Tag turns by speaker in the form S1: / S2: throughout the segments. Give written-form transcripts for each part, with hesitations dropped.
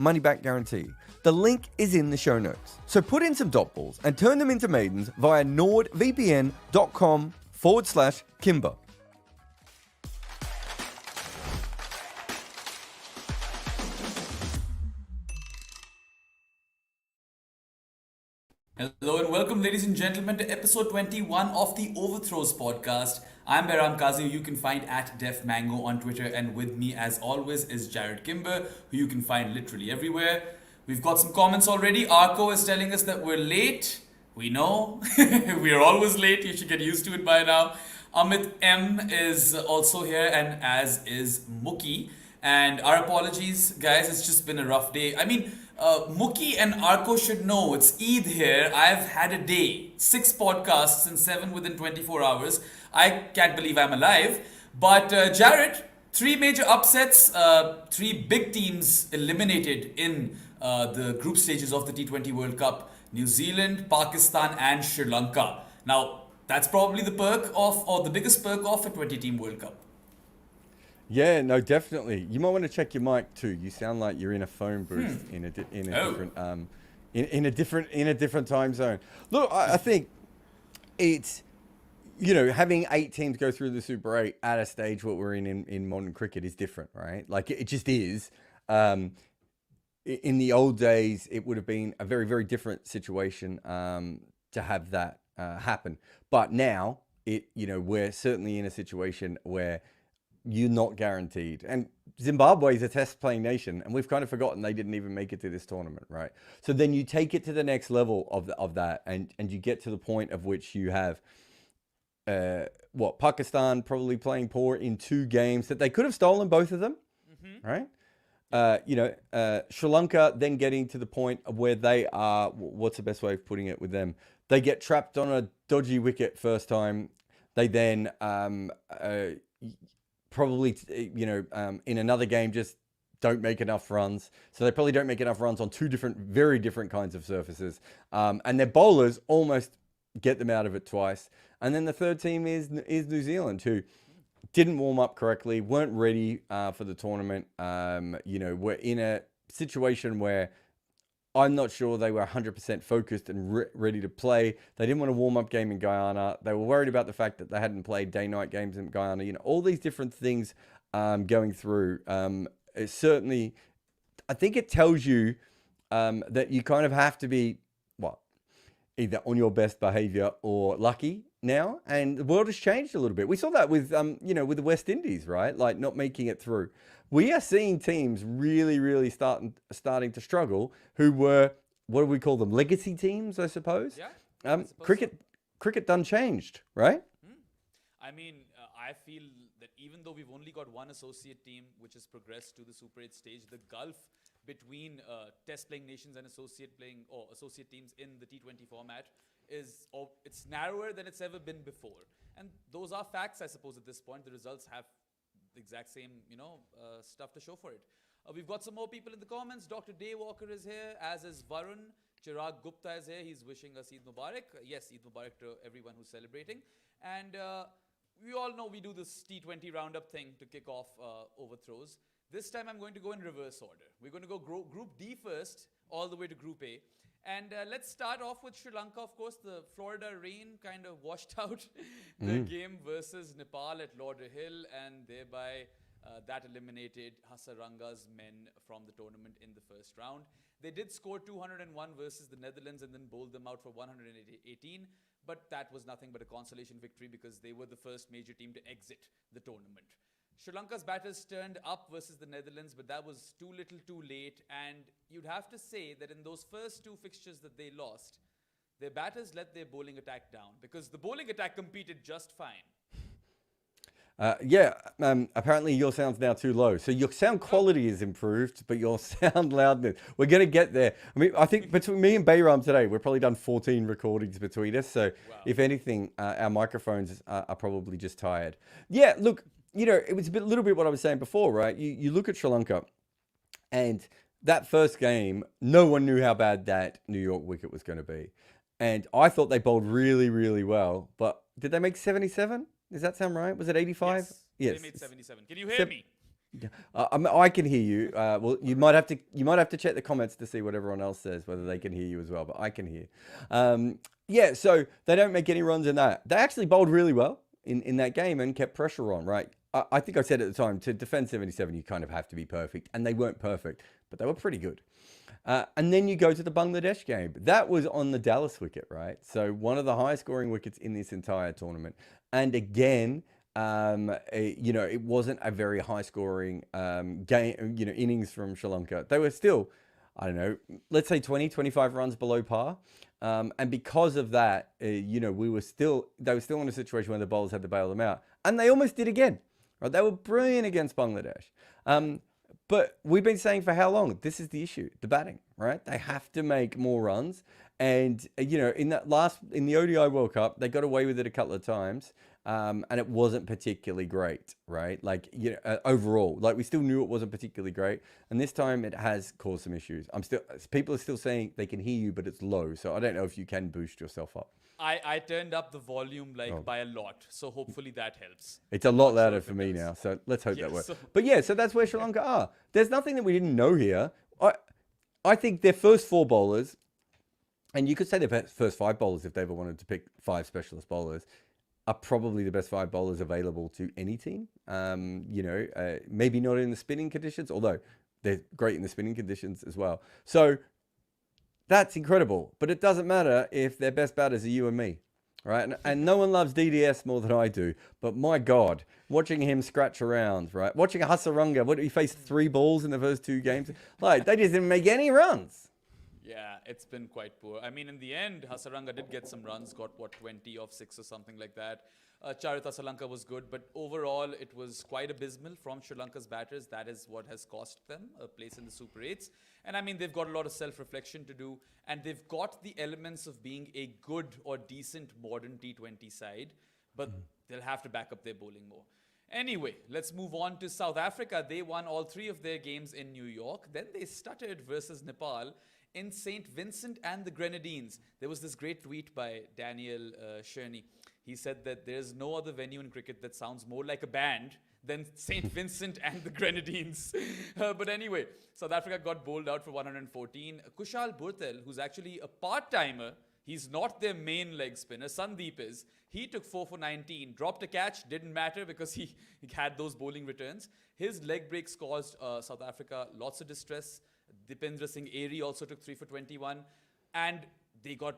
S1: money-back guarantee. The link is in the show notes. So put in some dot balls and turn them into maidens via nordvpn.com/Kimber.
S2: Hello and welcome, ladies and gentlemen, to episode 21 of the Overthrows podcast. I'm Behram Kazi, who you can find at Def Mango on Twitter, and with me, as always, is Jared Kimber, who you can find literally everywhere. We've got some comments already. Arco is telling us that we're late. We know. We are always late. You should get used to it by now. Amit M is also here, and as is Mookie. And our apologies, guys. It's just been a rough day. I mean, Mookie and Arco should know it's Eid here. I've had a day. 6 podcasts and 7 within 24 hours. I can't believe I'm alive. But Jared, 3 major upsets, 3 big teams eliminated in the group stages of the T20 World Cup. New Zealand, Pakistan and Sri Lanka. Now, that's probably the perk of, or the biggest perk of a 20-team World Cup.
S1: Yeah, no, definitely. You might want to check your mic too. You sound like you're in a phone booth in a different time zone. Look, I think it's, you know, having 8 teams go through the Super 8 at a stage what we're in modern cricket is different, right? Like it just is. In the old days, it would have been a very, very different situation to have that happen. But now, we're certainly in a situation where you're not guaranteed. And Zimbabwe is a test playing nation, and we've kind of forgotten they didn't even make it to this tournament, right? So then you take it to the next level of that, and you get to the point of which you have Pakistan probably playing poor in 2 games that they could have stolen both of them, right? Sri Lanka then getting to the point of where they are, what's the best way of putting it with them? They get trapped on a dodgy wicket first time. They then probably, in another game just don't make enough runs. So they probably don't make enough runs on 2 very different kinds of surfaces. And their bowlers almost get them out of it twice. And then the third team is New Zealand, who didn't warm up correctly, weren't ready for the tournament. We're in a situation where I'm not sure they were 100% focused and ready to play. They didn't want a warm-up game in Guyana. They were worried about the fact that they hadn't played day-night games in Guyana. All these different things going through. Certainly, I think it tells you that you kind of have to be, either on your best behavior or lucky now. And the world has changed a little bit. We saw that with, with the West Indies, right? Like not making it through. We are seeing teams really, really starting to struggle who were, what do we call them? Legacy teams, I suppose.
S3: Yeah.
S1: Cricket done changed, right?
S3: I mean, I feel that even though we've only got one associate team which has progressed to the Super 8 stage, the gulf between test playing nations and associate teams in the T20 format it's narrower than it's ever been before. And those are facts, I suppose, at this point. The results have the exact same, stuff to show for it. We've got some more people in the comments. Dr. Daywalker is here, as is Varun. Chirag Gupta is here. He's wishing us Eid Mubarak. Yes, Eid Mubarak to everyone who's celebrating. And we all know we do this T20 Roundup thing to kick off Overthrows. This time I'm going to go in reverse order. We're going to go Group D first, all the way to Group A. And let's start off with Sri Lanka, of course. The Florida rain kind of washed out the game versus Nepal at Lauderhill, and thereby that eliminated Hasaranga's men from the tournament in the first round. They did score 201 versus the Netherlands and then bowled them out for 118, but that was nothing but a consolation victory because they were the first major team to exit the tournament. Sri Lanka's batters turned up versus the Netherlands, but that was too little too late. And you'd have to say that in those first 2 fixtures that they lost, their batters let their bowling attack down because the bowling attack competed just fine.
S1: Apparently your sound's now too low. So your sound quality is improved, but your sound loudness, we're going to get there. I mean, I think between me and Behram today, we've probably done 14 recordings between us. So if anything, our microphones are probably just tired. Yeah, look, it was a little bit what I was saying before, right? You look at Sri Lanka and that first game, no one knew how bad that New York wicket was going to be. And I thought they bowled really, really well. But did they make 77? Does that sound right? Was it 85?
S3: Yes. They made 77. Can you hear me?
S1: I can hear you. Well, you might have to check the comments to see what everyone else says, whether they can hear you as well. But I can hear. Yeah, so they don't make any runs in that. They actually bowled really well in that game and kept pressure on. Right, I think I said at the time, to defend 77, you kind of have to be perfect, and they weren't perfect, but they were pretty good. And then you go to the Bangladesh game. That was on the Dallas wicket, right? So one of the highest scoring wickets in this entire tournament. And again, it wasn't a very high scoring game, innings from Sri Lanka. They were still, I don't know, let's say 20, 25 runs below par. And because of that, they were still in a situation where the bowlers had to bail them out. And they almost did again. Right? They were brilliant against Bangladesh. But we've been saying for how long? This is the issue, the batting, right? They have to make more runs. And, in the ODI World Cup, they got away with it a couple of times. And it wasn't particularly great, right? Overall, we still knew it wasn't particularly great. And this time it has caused some issues. People are still saying they can hear you, but it's low. So I don't know if you can boost yourself up.
S3: I turned up the volume by a lot, so hopefully that helps.
S1: It's a lot louder for me now, so let's hope that works. But yeah, so that's where Sri Lanka are. There's nothing that we didn't know here. I think their first 4 bowlers, and you could say their first 5 bowlers if they ever wanted to pick 5 specialist bowlers, are probably the best 5 bowlers available to any team. Maybe not in the spinning conditions, although they're great in the spinning conditions as well. So that's incredible, but it doesn't matter if their best batters are you and me, right? And no one loves DDS more than I do, but my God, watching him scratch around, right? Watching Hasaranga, he faced 3 balls in the first 2 games. They just didn't make any runs.
S3: Yeah, it's been quite poor. I mean, in the end, Hasaranga did get some runs, got 20 off 6 or something like that. Charith Hasaranga was good, but overall, it was quite abysmal from Sri Lanka's batters. That is what has cost them a place in the Super 8s. And I mean, they've got a lot of self-reflection to do, and they've got the elements of being a good or decent modern T20 side, but they'll have to back up their bowling more. Anyway, let's move on to South Africa. They won all 3 of their games in New York. Then they stuttered versus Nepal in St. Vincent and the Grenadines. There was this great tweet by Daniel Sherney. He said that there's no other venue in cricket that sounds more like a band than St. Vincent and the Grenadines. But anyway, South Africa got bowled out for 114. Kushal Bhurtel, who's actually a part-timer, he's not their main leg spinner, Sandeep is. He took 4 for 19, dropped a catch, didn't matter because he had those bowling returns. His leg breaks caused South Africa lots of distress. Dipendra Singh Airy also took 3 for 21. And they got,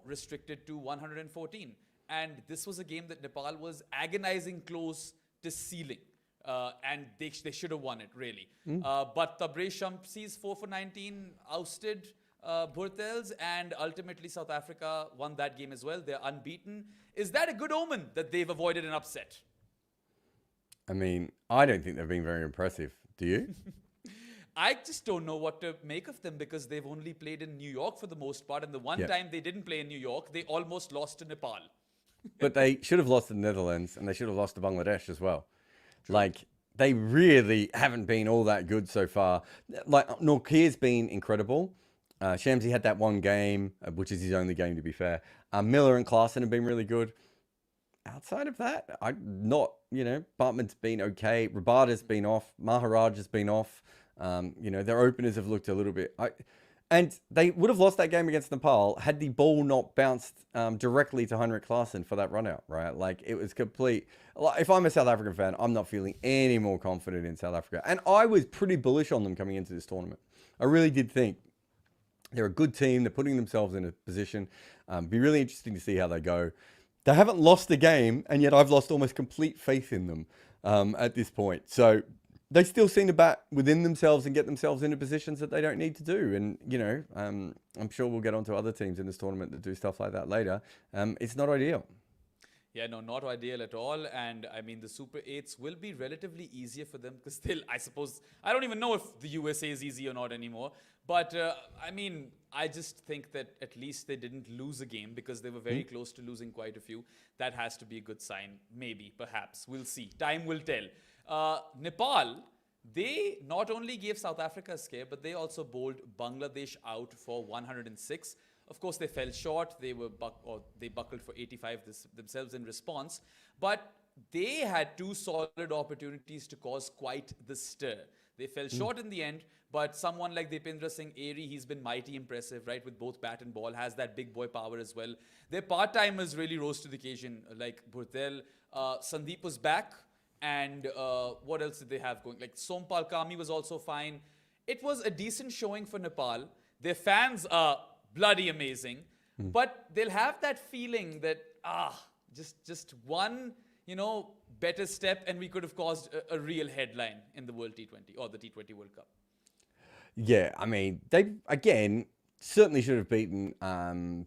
S3: restricted to 114. And this was a game that Nepal was agonizing close to sealing. And they should have won it, really. But Tabraiz Shamsi's 4 for 19 ousted Bhurtels, and ultimately South Africa won that game as well. They're unbeaten. Is that a good omen that they've avoided an upset?
S1: I mean, I don't think they've been very impressive. Do you?
S3: I just don't know what to make of them because they've only played in New York for the most part. And the one time they didn't play in New York, they almost lost to Nepal.
S1: But they should have lost to the Netherlands, and they should have lost to Bangladesh as well. True. They really haven't been all that good so far. Norkir's been incredible. Shamsi had that one game, which is his only game, to be fair. Miller and Klaassen have been really good. Outside of that, Bartman's been okay. Rabada's been off. Maharaj has been off. Their openers have looked a little bit... And they would have lost that game against Nepal had the ball not bounced directly to Heinrich Klaassen for that run out, right? It was complete... if I'm a South African fan, I'm not feeling any more confident in South Africa. And I was pretty bullish on them coming into this tournament. I really did think they're a good team. They're putting themselves in a position. Be really interesting to see how they go. They haven't lost a game, and yet I've lost almost complete faith in them at this point. So... they still seem to bat within themselves and get themselves into positions that they don't need to do. And, I'm sure we'll get onto other teams in this tournament that do stuff like that later. It's not ideal.
S3: Yeah, no, not ideal at all. And I mean, the Super 8s will be relatively easier for them because I don't even know if the USA is easy or not anymore. But I just think that at least they didn't lose a game because they were very close to losing quite a few. That has to be a good sign. Maybe, perhaps. We'll see. Time will tell. Nepal, they not only gave South Africa a scare, but they also bowled Bangladesh out for 106. Of course, they fell short. They buckled for 85 themselves in response. But they had two solid opportunities to cause quite the stir. They fell short in the end, but someone like Dipendra Singh Airy, he's been mighty impressive, right? With both bat and ball, has that big boy power as well. Their part-timers really rose to the occasion, like Burtel. Sandeep was back, and what else did they have going? Like Sompal Kami was also fine. It was a decent showing for Nepal. Their fans are bloody amazing, but they'll have that feeling that, just one, better step, and we could have caused a real headline in the World T20 or the T20 World Cup.
S1: Yeah, I mean, they, again, certainly should have beaten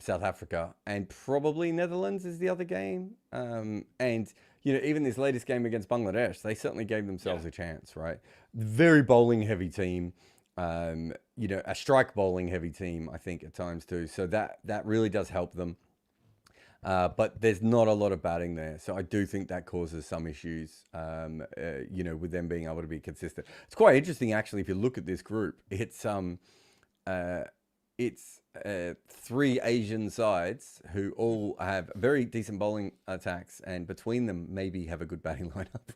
S1: South Africa, and probably Netherlands is the other game. And, even this latest game against Bangladesh, they certainly gave themselves a chance, right? Very bowling heavy team, a strike bowling heavy team, I think, at times too. So that really does help them. But there's not a lot of batting there. So I do think that causes some issues, with them being able to be consistent. It's quite interesting, actually, if you look at this group. It's three Asian sides who all have very decent bowling attacks, and between them maybe have a good batting lineup.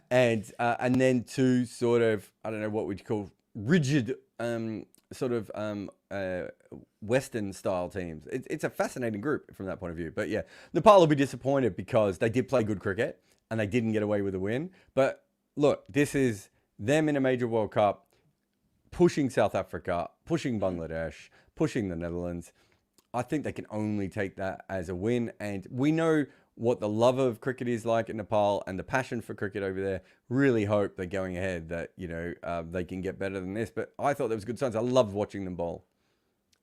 S1: And then two sort of, I don't know what we'd call rigid Western style teams. It's a fascinating group from that point of view. But yeah, Nepal will be disappointed because they did play good cricket and they didn't get away with a win. But look, this is them in a major World Cup, pushing South Africa, pushing Bangladesh, pushing the Netherlands. I think they can only take that as a win. And we know what the love of cricket is like in Nepal and the passion for cricket over there. Really hope they're going ahead that, they can get better than this. But I thought there was good signs. I loved watching them bowl.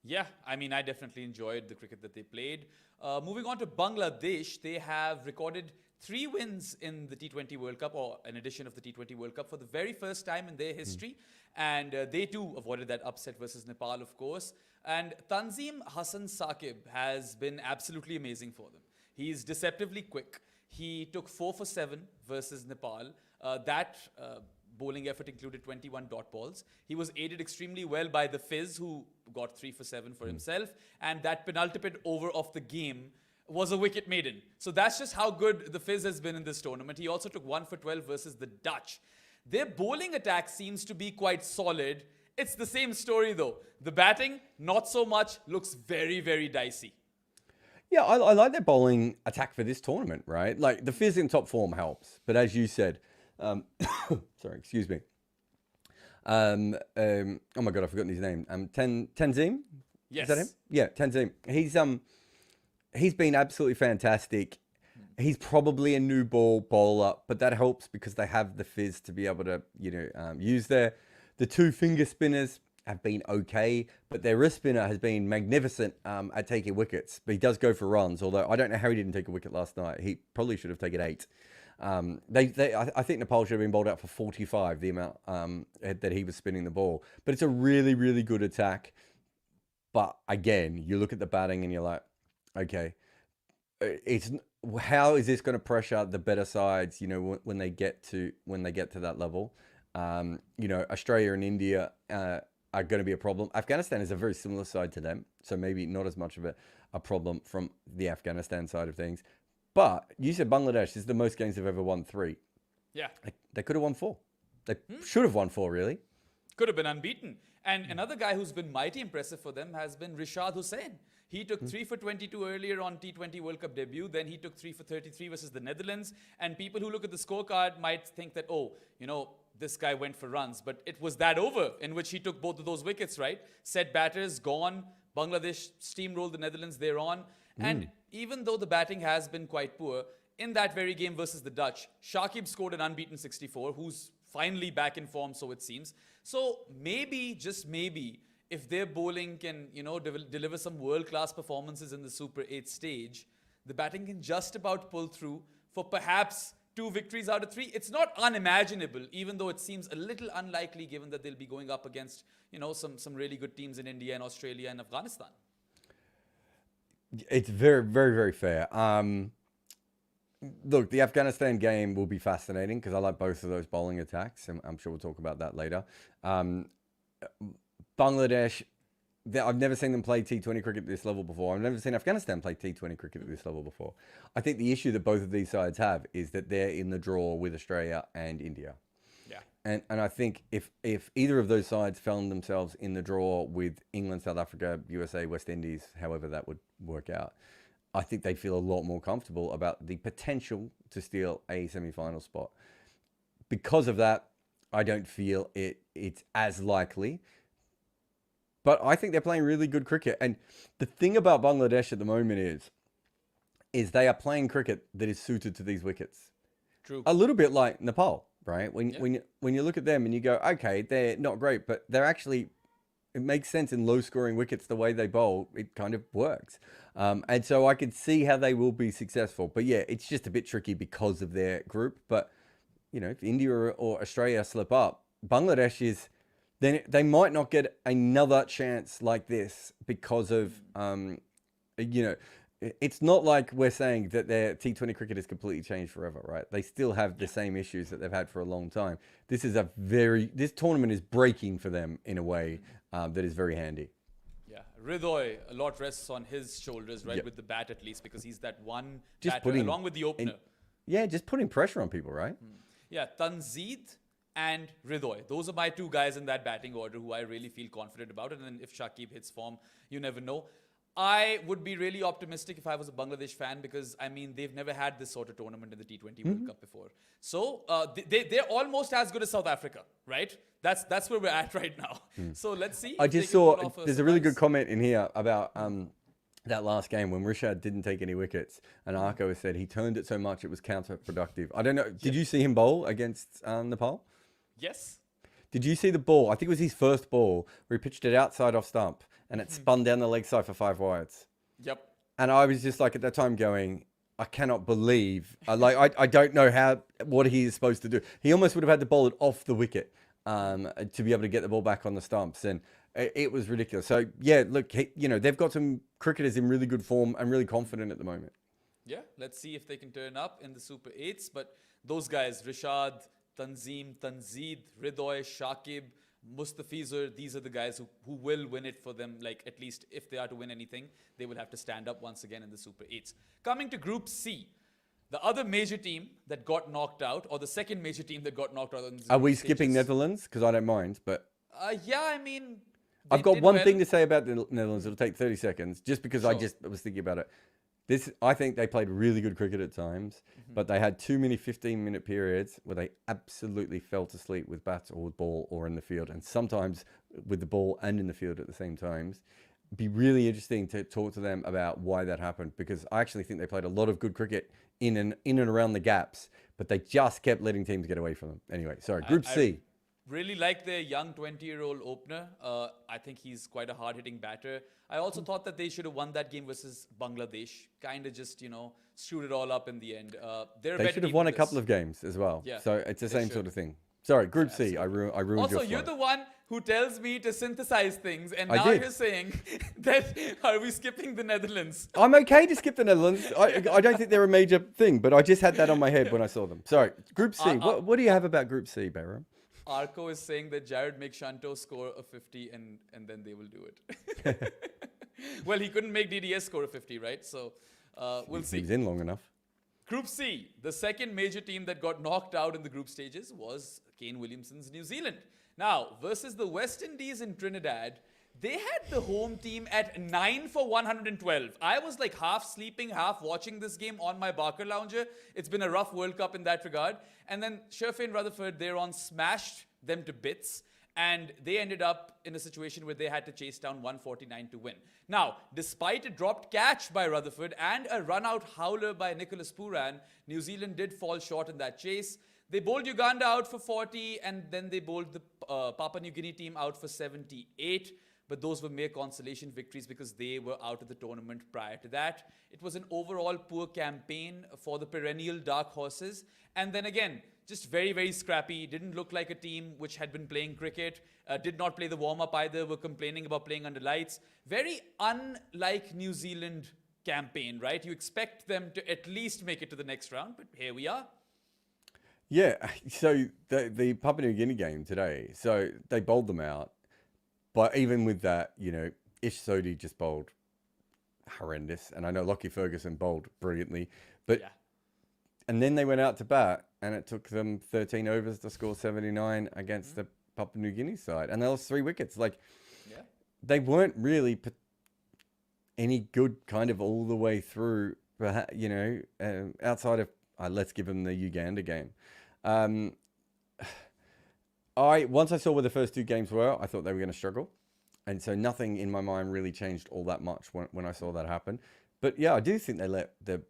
S3: Yeah, I mean, I definitely enjoyed the cricket that they played. Moving on to Bangladesh, they have recorded 3 wins in the T20 World Cup, or an edition of the T20 World Cup, for the very first time in their history. And they too avoided that upset versus Nepal, of course. And Tanzim Hassan Saqib has been absolutely amazing for them. He's deceptively quick. He took 4 for 7 versus Nepal. That bowling effort included 21 dot balls. He was aided extremely well by the Fizz, who got 3 for 7 for himself. And that penultimate over of the game was a wicket maiden. So that's just how good the Fizz has been in this tournament. He also took 1 for 12 versus the Dutch. Their bowling attack seems to be quite solid. It's the same story though. The batting, not so much, looks very, very dicey.
S1: Yeah, I like their bowling attack for this tournament, right? Like, the Fizz in top form helps. But as you said, sorry, excuse me. Oh my God, I've forgotten his name. Tanzim?
S3: Yes.
S1: Is that him? Yeah, Tanzim. He's been absolutely fantastic. He's probably a new ball bowler, but that helps because they have the Fizz to be able to, use the 2 finger spinners have been okay, but their wrist spinner has been magnificent at taking wickets. But he does go for runs, although I don't know how he didn't take a wicket last night. He probably should have taken 8. I think Nepal should have been bowled out for 45, the amount that he was spinning the ball. But it's a really, really good attack. But again, you look at the batting and you're like, okay, how is this going to pressure the better sides? When they get to that level, Australia and India are going to be a problem. Afghanistan is a very similar side to them, so maybe not as much of a problem from the Afghanistan side of things. But you said Bangladesh is the most games they've ever won, 3.
S3: Yeah.
S1: They could have won 4. They should have won 4, really.
S3: Could have been unbeaten. And another guy who's been mighty impressive for them has been Rishad Hussain. He took 3 for 22 earlier on T20 World Cup debut. Then he took 3 for 33 versus the Netherlands. And people who look at the scorecard might think that, this guy went for runs. But it was that over in which he took both of those wickets, right? Set batters, gone. Bangladesh steamrolled the Netherlands thereon. And even though the batting has been quite poor, in that very game versus the Dutch, Shakib scored an unbeaten 64, who's finally back in form, so it seems. So maybe, just maybe, if their bowling can, deliver some world-class performances in the Super 8 stage, the batting can just about pull through for perhaps 2 victories out of 3. It's not unimaginable, even though it seems a little unlikely given that they'll be going up against, some really good teams in India and Australia and Afghanistan.
S1: It's very, very, very fair. Look, the Afghanistan game will be fascinating because I like both of those bowling attacks, and I'm sure we'll talk about that later. Bangladesh, I've never seen them play T20 cricket at this level before. I've never seen Afghanistan play T20 cricket at this level before. I think the issue that both of these sides have is that they're in the draw with Australia and India.
S3: Yeah.
S1: And I think if either of those sides found themselves in the draw with England, South Africa, USA, West Indies, however that would work out, I think they'd feel a lot more comfortable about the potential to steal a semi-final spot. Because of that, I don't feel it's as likely. But I think they're playing really good cricket. And the thing about Bangladesh at the moment is they are playing cricket that is suited to these wickets.
S3: True.
S1: A little bit like Nepal, right? When you look at them and you go, okay, they're not great, but they're actually, it makes sense in low-scoring wickets, the way they bowl, it kind of works. And so I could see how they will be successful. But yeah, it's just a bit tricky because of their group. But, you know, if India or Australia slip up, Bangladesh is... then they might not get another chance like this because of, you know, it's not like we're saying that their T20 cricket has completely changed forever, right? They still have the same issues that they've had for a long time. This tournament is breaking for them in a way that is very handy.
S3: Yeah, Hridoy, a lot rests on his shoulders, right? With the bat at least, because he's that one
S1: Just
S3: batter along with the opener.
S1: Just putting pressure on people, right?
S3: Yeah, Tanzeed and Hridoy. Those are my two guys in that batting order who I really feel confident about. And then if Shakib hits form, you never know. I would be really optimistic if I was a Bangladesh fan because, I mean, they've never had this sort of tournament in the T20 World Cup before. So they're almost as good as South Africa, right? That's where we're at right now. So let's see.
S1: I just saw, there's a really good comment in here about that last game when Rishad didn't take any wickets. And Arko has said he turned it so much it was counterproductive. I don't know. Did you see him bowl against Nepal?
S3: Yes.
S1: Did you see the ball? I think it was his first ball where he pitched it outside off stump and it spun down the leg side for 5 wides.
S3: Yep.
S1: And I was just like at that time going, I cannot believe, I don't know what he is supposed to do. He almost would have had to bowl it off the wicket to be able to get the ball back on the stumps. And it was ridiculous. So yeah, look, they've got some cricketers in really good form and really confident at the moment.
S3: Yeah, let's see if they can turn up in the Super 8s. But those guys, Rishad, Tanzeem, Tanzeed, Hridoy, Shakib, Mustafizur, these are the guys who will win it for them. Like, at least if they are to win anything, they will have to stand up once again in the Super 8s. Coming to Group C, the other major team that got knocked out, or the second major team that got knocked out.
S1: Are we skipping Netherlands? Because I don't mind, but...
S3: yeah, I mean...
S1: I've got one thing to say about the Netherlands. It'll take 30 seconds, just because I was thinking about it. I think they played really good cricket at times, but they had too many 15-minute periods where they absolutely fell to sleep with bats or with ball or in the field, and sometimes with the ball and in the field at the same times. It'd be really interesting to talk to them about why that happened, because I actually think they played a lot of good cricket in and around the gaps, but they just kept letting teams get away from them. Anyway, sorry, Group C.
S3: Really like their young 20-year-old opener. I think he's quite a hard-hitting batter. I also thought that they should have won that game versus Bangladesh. Kind of just, screwed it all up in the end.
S1: They should have won a couple of games as well. Yeah, so it's the same sort of thing. Sorry, Group C. I ruined your
S3: Also, you're the one who tells me to synthesize things, and now you're saying that are we skipping the Netherlands?
S1: I'm okay to skip the Netherlands. I don't think they're a major thing, but I just had that on my head when I saw them. Sorry, Group C. What do you have about Group C, Bayram?
S3: Arko is saying that Jared Shanto score a 50 and then they will do it. Well, he couldn't make DDS score a 50, right? So we'll see.
S1: He's in long enough.
S3: Group C, the second major team that got knocked out in the group stages was Kane Williamson's New Zealand. Now, versus the West Indies in Trinidad, they had the home team at 9 for 112. I was like half sleeping, half watching this game on my Barker lounger. It's been a rough World Cup in that regard. And then Sherfane Rutherford, smashed them to bits. And they ended up in a situation where they had to chase down 149 to win. Now, despite a dropped catch by Rutherford and a run-out howler by Nicholas Pooran, New Zealand did fall short in that chase. They bowled Uganda out for 40, and then they bowled the Papua New Guinea team out for 78. But those were mere consolation victories because they were out of the tournament prior to that. It was an overall poor campaign for the perennial dark horses. And then again, just very, very scrappy. Didn't look like a team which had been playing cricket. Did not play the warm-up either. Were complaining about playing under lights. Very unlike New Zealand campaign, right? You expect them to at least make it to the next round, but here we are.
S1: Yeah, so the Papua New Guinea game today, so they bowled them out. But even with that, it Ish Sodhi just bowled horrendous. And I know Lockie Ferguson bowled brilliantly. But and then they went out to bat, and it took them 13 overs to score 79 against the Papua New Guinea side. And they lost 3 wickets. Like, they weren't really any good kind of all the way through, you know, outside of, let's give them the Uganda game. Once I saw where the first 2 games were, I thought they were going to struggle. And so nothing in my mind really changed all that much when I saw that happen. But yeah, I do think they let the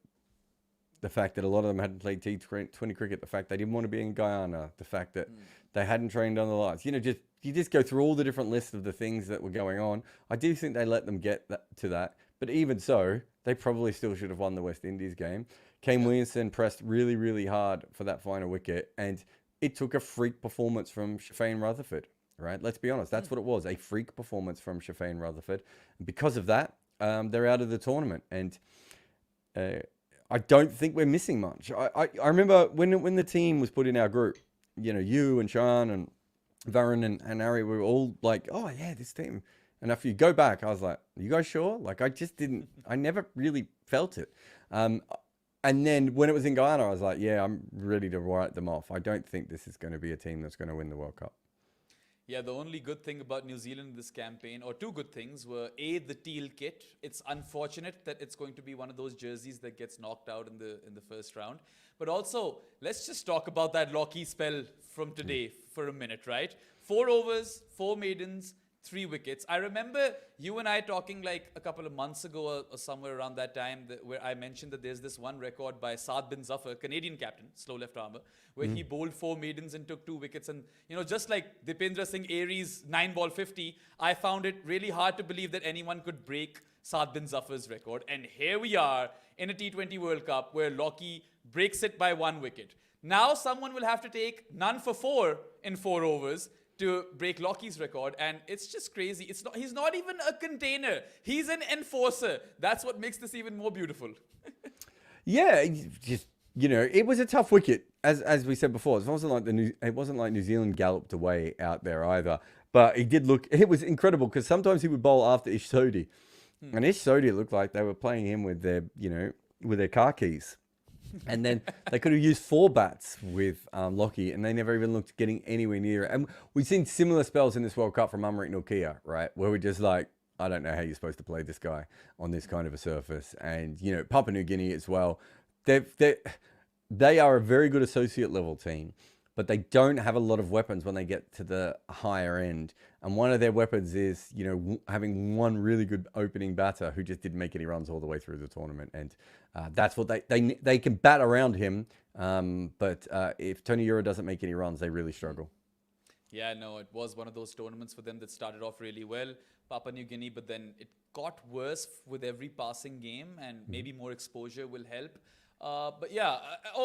S1: fact that a lot of them hadn't played T20 cricket, the fact they didn't want to be in Guyana, the fact that they hadn't trained on the lights, you know, you just go through all the different lists of the things that were going on. I do think they let them get to that. But even so, they probably still should have won the West Indies game. Kane Williamson pressed really, really hard for that final wicket. And it took a freak performance from Shafane Rutherford, right? Let's be honest. That's what it was, a freak performance from Shafane Rutherford. And because of that, they're out of the tournament. And I don't think we're missing much. I remember when the team was put in our group, you know, you and Sean and Varun and Ari, we were all like, oh yeah, this team. And if you go back, I was like, you guys sure? Like, I never really felt it. And then when it was in Guyana, I was like, yeah, I'm ready to write them off. I don't think this is going to be a team that's going to win the World Cup.
S3: Yeah, the only good thing about New Zealand in this campaign, or 2 good things, were A, the teal kit. It's unfortunate that it's going to be one of those jerseys that gets knocked out in the first round. But also, let's just talk about that Lockie spell from today for a minute, right? 4 overs, 4 maidens, 3 wickets. I remember you and I talking like a couple of months ago or somewhere around that time where I mentioned that there's this one record by Saad bin Zafar, Canadian captain, slow left armour, where he bowled 4 maidens and took 2 wickets. And, you know, just like Dipendra Singh Aries 9-ball 50, I found it really hard to believe that anyone could break Saad bin Zafar's record. And here we are in a T20 World Cup where Lockie breaks it by 1 wicket. Now someone will have to take none for 4 in 4 overs to break Lockie's record, and it's just crazy. He's not even a container. He's an enforcer. That's what makes this even more beautiful.
S1: Yeah, just, you know, it was a tough wicket, as we said before. It wasn't like New Zealand galloped away out there either. But it was incredible because sometimes he would bowl after Ish Sodhi, and Ish Sodhi looked like they were playing him with their car keys. And then they could have used 4 bats with Lockie, and they never even looked getting anywhere near it. And we've seen similar spells in this World Cup from Amrit Nokia, right? Where we're just like, I don't know how you're supposed to play this guy on this kind of a surface. And, you know, Papua New Guinea as well. They are a very good associate level team, but they don't have a lot of weapons when they get to the higher end. And one of their weapons is, you know, having one really good opening batter who just didn't make any runs all the way through the tournament. And that's what they can bat around him. But if Tony Euro doesn't make any runs, they really struggle.
S3: Yeah, no, it was one of those tournaments for them that started off really well, Papua New Guinea, but then it got worse with every passing game, and maybe more exposure will help. But yeah,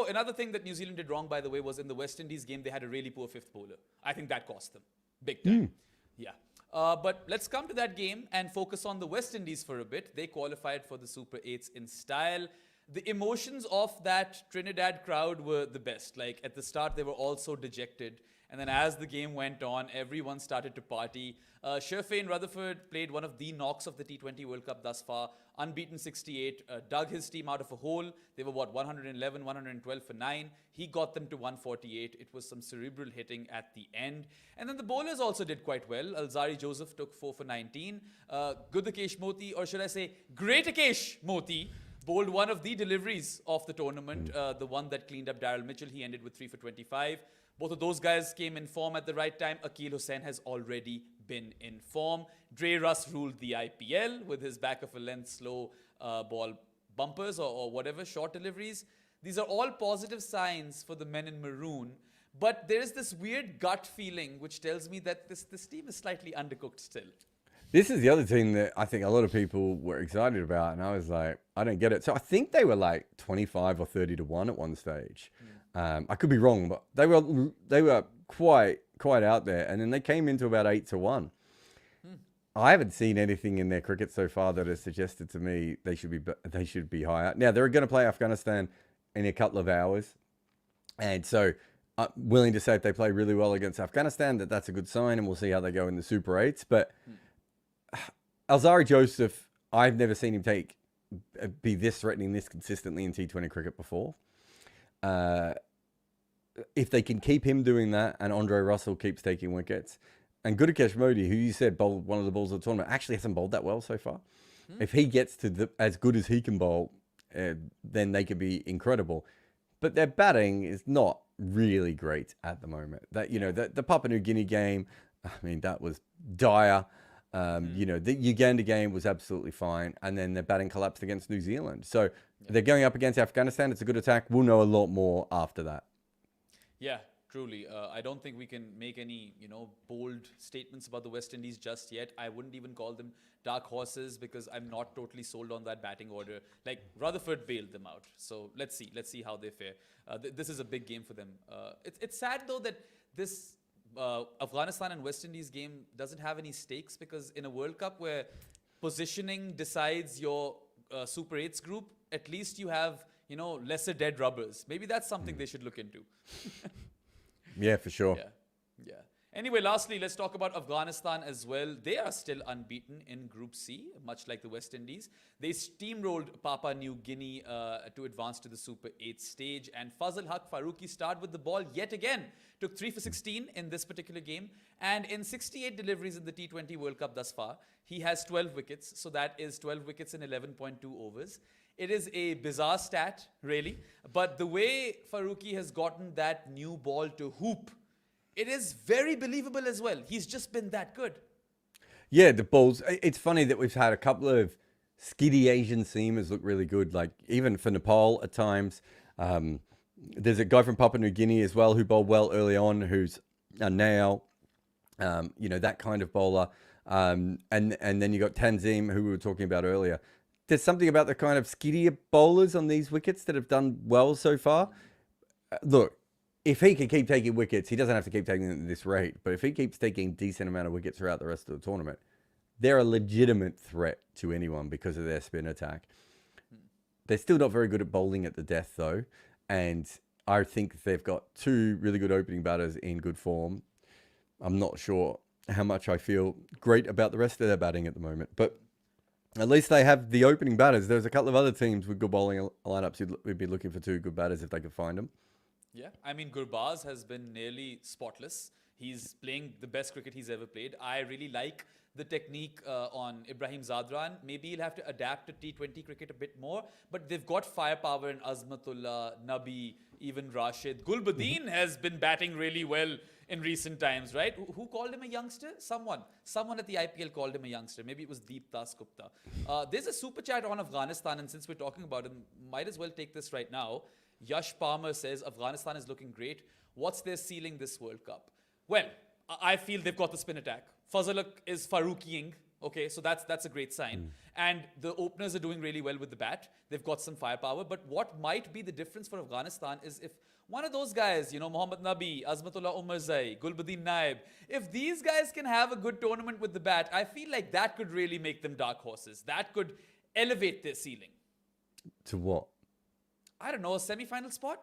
S3: another thing that New Zealand did wrong, by the way, was in the West Indies game, they had a really poor 5th bowler. I think that cost them big time. Yeah. But let's come to that game and focus on the West Indies for a bit. They qualified for the Super 8s in style. The emotions of that Trinidad crowd were the best. Like, at the start, they were all so dejected. And then as the game went on, everyone started to party. Shafane Rutherford played one of the knocks of the T20 World Cup thus far. Unbeaten 68, dug his team out of a hole. They were, 111, 112 for 9. He got them to 148. It was some cerebral hitting at the end. And then the bowlers also did quite well. Alzari Joseph took 4 for 19. Gudakesh Moti, or should I say Greatakesh Moti, bowled one of the deliveries of the tournament, the one that cleaned up Daryl Mitchell. He ended with 3 for 25. Both of those guys came in form at the right time. Akil Hussain has already been in form. Dre Russ ruled the IPL with his back of a length slow ball bumpers or whatever, short deliveries. These are all positive signs for the men in maroon. But there is this weird gut feeling which tells me that this team is slightly undercooked still.
S1: This is the other team that I think a lot of people were excited about, and I was like, I don't get it. So I think they were like 25 or 30 to 1 at one stage. I could be wrong, but they were quite out there, and then they came into about 8 to 1. I haven't seen anything in their cricket so far that has suggested to me they should be higher. Now they're going to play Afghanistan in a couple of hours, and so I'm willing to say if they play really well against Afghanistan, that's a good sign, and we'll see how they go in the Super 8s. But Alzari Joseph, I've never seen him be this threatening this consistently in T20 cricket before. If they can keep him doing that and Andre Russell keeps taking wickets, and Gudakesh Modi, who you said bowled one of the balls of the tournament, actually hasn't bowled that well so far. If he gets to as good as he can bowl, then they could be incredible. But their batting is not really great at the moment. The Papua New Guinea game, I mean, that was dire. The Uganda game was absolutely fine. And then their batting collapsed against New Zealand. So they're going up against Afghanistan. It's a good attack. We'll know a lot more after that.
S3: Yeah, truly. I don't think we can make any, bold statements about the West Indies just yet. I wouldn't even call them dark horses because I'm not totally sold on that batting order. Like, Rutherford bailed them out. So let's see how they fare. This is a big game for them. It's sad, though, that this Afghanistan and West Indies game doesn't have any stakes because in a World Cup where positioning decides your Super 8s group, at least you have lesser dead rubbers. Maybe that's something they should look into.
S1: Yeah, for sure.
S3: Yeah. Anyway, lastly, let's talk about Afghanistan as well. They are still unbeaten in Group C, much like the West Indies. They steamrolled Papua New Guinea to advance to the Super 8 stage. And Fazal Haq Farooqi started with the ball yet again. Took 3 for 16 in this particular game. And in 68 deliveries in the T20 World Cup thus far, he has 12 wickets. So that is 12 wickets in 11.2 overs. It is a bizarre stat, really. But the way Farooqi has gotten that new ball to hoop, it is very believable as well. He's just been that good.
S1: Yeah, the balls. It's funny that we've had a couple of skiddy Asian seamers look really good. Like even for Nepal at times. There's a guy from Papua New Guinea as well who bowled well early on, who's now, that kind of bowler. And then you got Tanzim, who we were talking about earlier. There's something about the kind of skiddier bowlers on these wickets that have done well so far. Look, if he can keep taking wickets, he doesn't have to keep taking them at this rate. But if he keeps taking a decent amount of wickets throughout the rest of the tournament, they're a legitimate threat to anyone because of their spin attack. They're still not very good at bowling at the death, though. And I think they've got 2 really good opening batters in good form. I'm not sure how much I feel great about the rest of their batting at the moment. But at least they have the opening batters. There's a couple of other teams with good bowling lineups who'd be looking for 2 good batters if they could find them.
S3: Yeah, I mean, Gurbaz has been nearly spotless. He's playing the best cricket he's ever played. I really like the technique on Ibrahim Zadran. Maybe he'll have to adapt to T20 cricket a bit more, but they've got firepower in Azmatullah, Nabi, even Rashid. Gulbuddin has been batting really well in recent times, right? Who called him a youngster? Someone at the IPL called him a youngster. Maybe it was Deep Das Gupta. There's a super chat on Afghanistan, and since we're talking about him, might as well take this right now. Yash Palmer says, Afghanistan is looking great. What's their ceiling this World Cup? Well, I feel they've got the spin attack. Fazal is Farooqiing. Okay, so that's a great sign. And the openers are doing really well with the bat. They've got some firepower. But what might be the difference for Afghanistan is if one of those guys, Mohammad Nabi, Azmatullah Umarzai, Gulbuddin Naib, if these guys can have a good tournament with the bat, I feel like that could really make them dark horses. That could elevate their ceiling.
S1: To what?
S3: I don't know, a semi-final spot?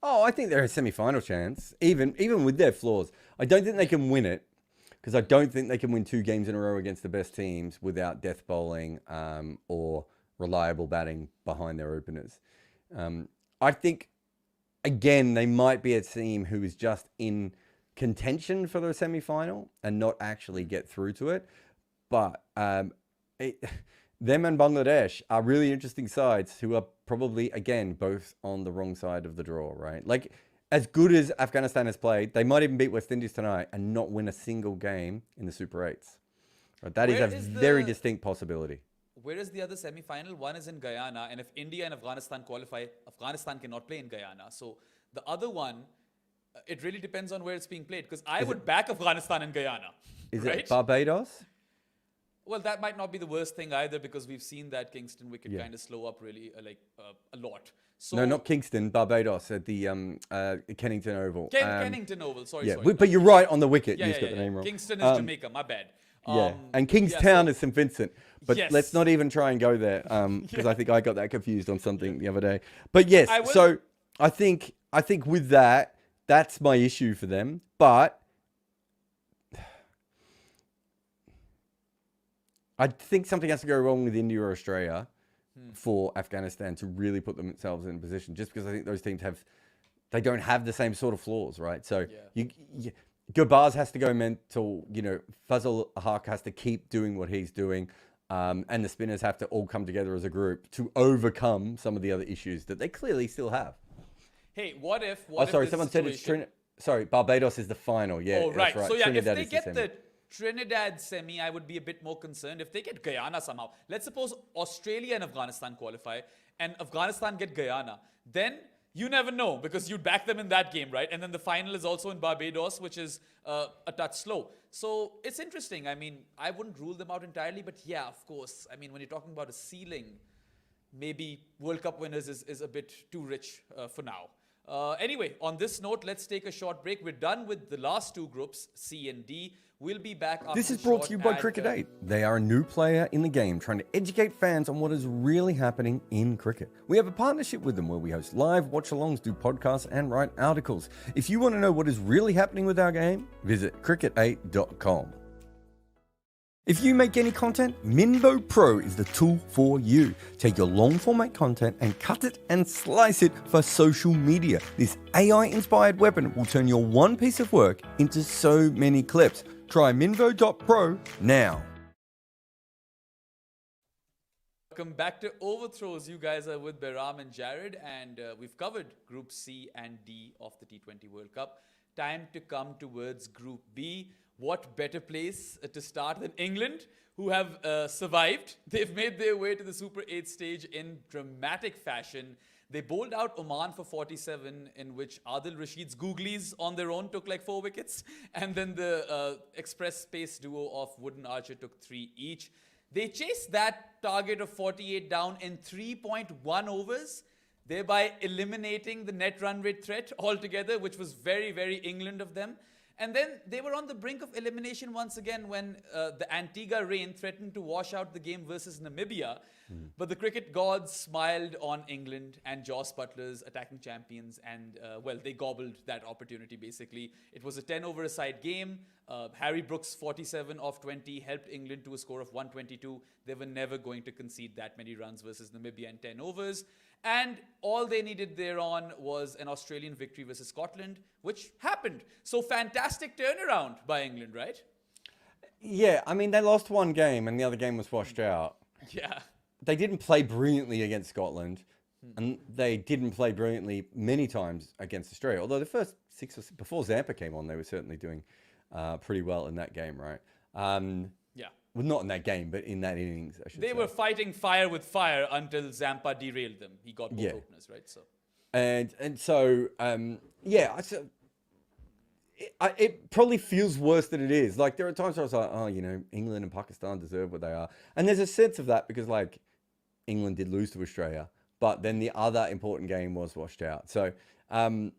S1: Oh, I think they're a semi-final chance, even with their flaws. I don't think they can win it, because I don't think they can win 2 games in a row against the best teams without death bowling or reliable batting behind their openers. I think, again, they might be a team who is just in contention for the semi-final and not actually get through to it. But them and Bangladesh are really interesting sides who are probably, again, both on the wrong side of the draw, right? Like, as good as Afghanistan has played, they might even beat West Indies tonight and not win a single game in the Super 8s. Right? That is a very distinct possibility.
S3: Where is the other semi-final? One is in Guyana, and if India and Afghanistan qualify, Afghanistan cannot play in Guyana. So the other one, it really depends on where it's being played, because I would back Afghanistan and Guyana.
S1: Is
S3: right?
S1: it Barbados?
S3: Well, that might not be the worst thing either, because we've seen that Kingston wicket kind of slow up really a lot. So
S1: No, not Kingston, Barbados at the Kennington Oval.
S3: Kennington Oval, sorry.
S1: But you're right on the wicket. You just got the
S3: Yeah.
S1: name wrong.
S3: Kingston is Jamaica, my bad.
S1: And Kingstown is St. Vincent. But
S3: Yes.
S1: let's not even try and go there, because I think I got that confused on something the other day. But yes, so I think with that, that's my issue for them. But I think something has to go wrong with India or Australia for Afghanistan to really put themselves in a position. Just because I think those teams they don't have the same sort of flaws, right? So Gurbaz has to go mental. Fazal Haq has to keep doing what he's doing. And the spinners have to all come together as a group to overcome some of the other issues that they clearly still have.
S3: Hey, what if?
S1: Someone said it's Barbados is the final. Yeah,
S3: oh, right.
S1: That's right.
S3: So, yeah,
S1: Trinidad
S3: if they get
S1: the
S3: the Trinidad semi, I would be a bit more concerned. If they get Guyana somehow, let's suppose Australia and Afghanistan qualify, and Afghanistan get Guyana, then you never know because you'd back them in that game, right? And then the final is also in Barbados, which is a touch slow. So it's interesting. I mean, I wouldn't rule them out entirely, but yeah, of course. I mean, when you're talking about a ceiling, maybe World Cup winners is a bit too rich for now. Anyway, on this note, let's take a short break. We're done with the last two groups, C and D. We'll be back after
S1: This is brought to you by Cricket 8. They are a new player in the game trying to educate fans on what is really happening in cricket. We have a partnership with them where we host live watch-alongs, do podcasts, and write articles. If you want to know what is really happening with our game, visit cricket8.com. If you make any content, Minvo Pro is the tool for you. Take your long format content and cut it and slice it for social media. This AI-inspired weapon will turn your one piece of work into so many clips. Try Minvo.pro now.
S3: Welcome back to Overthrows. You guys are with Behram and Jared, and we've covered Group C and D of the T20 World Cup. Time to come towards Group B. What better place to start than England, who have survived. They've made their way to the Super 8 stage in dramatic fashion. They bowled out Oman for 47, in which Adil Rashid's Googlies on their own took like 4 wickets. And then the express pace duo of Wood and Archer took 3 each. They chased that target of 48 down in 3.1 overs, thereby eliminating the net run rate threat altogether, which was very, very England of them. And then they were on the brink of elimination once again when the Antigua rain threatened to wash out the game versus Namibia. But the cricket gods smiled on England and Joss Butler's attacking champions, and they gobbled that opportunity basically. It was a 10-over-a-side game. Harry Brooks' 47 off 20 helped England to a score of 122. They were never going to concede that many runs versus Namibia in 10 overs. And all they needed thereon was an Australian victory versus Scotland, which happened. So fantastic turnaround by England, right?
S1: Yeah, I mean, they lost one game and the other game was washed out.
S3: Yeah.
S1: They didn't play brilliantly against Scotland, and they didn't play brilliantly many times against Australia. Although the first 6 or 6, before Zampa came on, they were certainly doing pretty well in that game, right?
S3: Yeah.
S1: Well, not in that game, but in that innings, I should say.
S3: They were fighting fire with fire until Zampa derailed them. He got both openers, right? So.
S1: It probably feels worse than it is. Like, there are times where I was like, England and Pakistan deserve what they are. And there's a sense of that because, like, England did lose to Australia, but then the other important game was washed out. So, when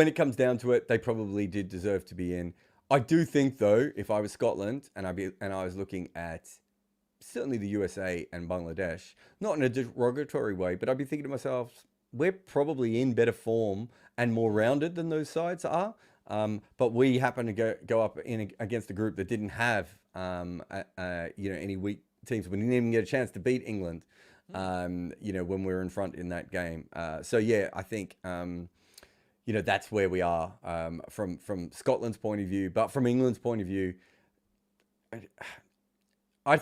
S1: it comes down to it, they probably did deserve to be in. I do think, though, if I was Scotland and I was looking at certainly the USA and Bangladesh, not in a derogatory way, but I'd be thinking to myself, we're probably in better form and more rounded than those sides are. But we happen to go up against a group that didn't have any weak teams. We didn't even get a chance to beat England, when we were in front in that game. I think that's where we are from Scotland's point of view. But from England's point of view, I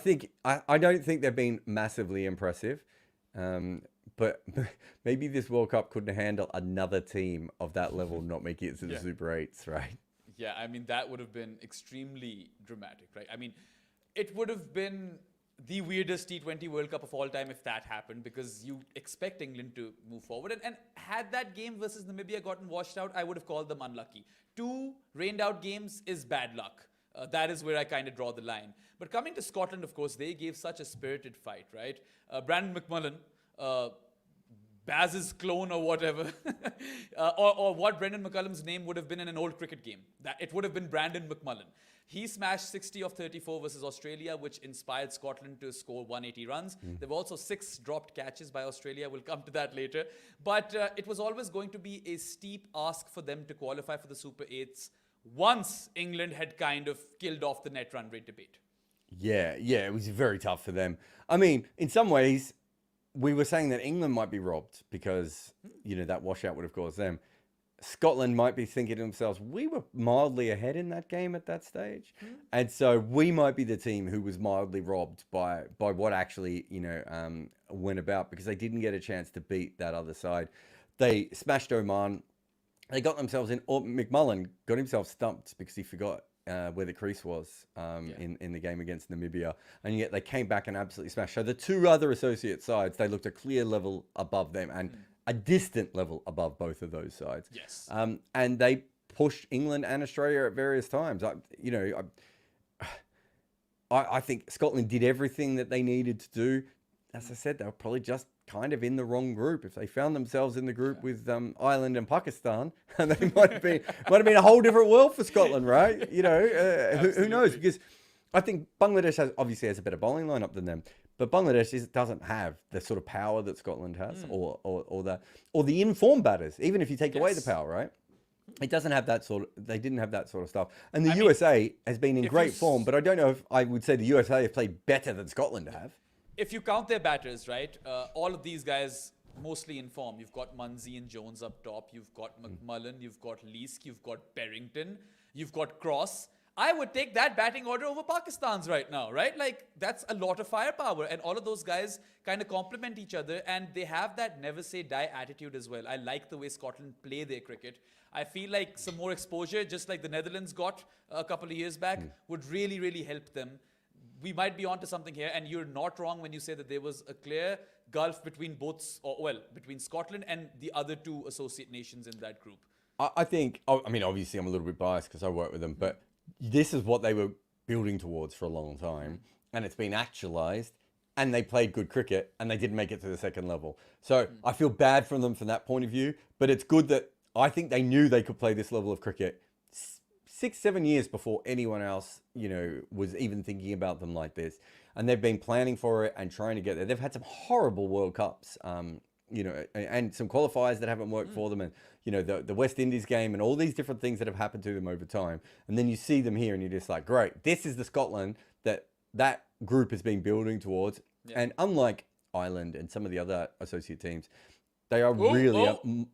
S1: don't think they've been massively impressive. But maybe this World Cup couldn't handle another team of that level not making it to the Super 8s, right?
S3: Yeah, I mean, that would have been extremely dramatic, right? I mean, it would have been the weirdest T20 World Cup of all time if that happened, because you expect England to move forward. And had that game versus Namibia gotten washed out, I would have called them unlucky. 2 rained out games is bad luck. That is where I kind of draw the line. But coming to Scotland, of course, they gave such a spirited fight, right? Brandon McMullen, Baz's clone or whatever, or what Brendan McCullum's name would have been in an old cricket game. That it would have been Brandon McMullen. He smashed 60 of 34 versus Australia, which inspired Scotland to score 180 runs. There were also 6 dropped catches by Australia. We'll come to that later. But it was always going to be a steep ask for them to qualify for the Super 8s once England had kind of killed off the net run rate debate.
S1: Yeah, it was very tough for them. I mean, in some ways, we were saying that England might be robbed because, that washout would have caused them. Scotland might be thinking to themselves, we were mildly ahead in that game at that stage. And so we might be the team who was mildly robbed by what actually, went about, because they didn't get a chance to beat that other side. They smashed Oman. They got themselves in. Or McMullen got himself stumped because he forgot where the crease was in the game against Namibia. And yet they came back and absolutely smashed. So the two other associate sides, they looked a clear level above them and a distant level above both of those sides.
S3: Yes.
S1: And they pushed England and Australia at various times. I think Scotland did everything that they needed to do. As I said, they were probably just kind of in the wrong group. If they found themselves in the group with Ireland and Pakistan, and they might have been a whole different world for Scotland, right? Who knows? Because I think Bangladesh obviously has a better bowling lineup than them, but Bangladesh doesn't have the sort of power that Scotland has, or the informed batters. Even if you take away the power, right? It doesn't have that sort of. They didn't have that sort of stuff. And the USA has been in great form, but I don't know if I would say the USA have played better than Scotland have.
S3: If you count their batters, right, all of these guys mostly in form. You've got Munsey and Jones up top. You've got McMullen. You've got Leask. You've got Berrington. You've got Cross. I would take that batting order over Pakistan's right now, right? Like, that's a lot of firepower. And all of those guys kind of complement each other. And they have that never say die attitude as well. I like the way Scotland play their cricket. I feel like some more exposure, just like the Netherlands got a couple of years back, would really, really help them. We might be onto something here, and you're not wrong when you say that there was a clear gulf between between Scotland and the other two associate nations in that group.
S1: I think, obviously I'm a little bit biased because I work with them, but this is what they were building towards for a long time, and it's been actualized, and they played good cricket, and they didn't make it to the second level. So I feel bad for them from that point of view, but it's good that I think they knew they could play this level of cricket 6-7 years before anyone else, was even thinking about them like this. And they've been planning for it and trying to get there. They've had some horrible World Cups, and some qualifiers that haven't worked for them. And, the West Indies game and all these different things that have happened to them over time. And then you see them here and you're just like, great, this is the Scotland that group has been building towards. Yeah. And unlike Ireland and some of the other associate teams, they are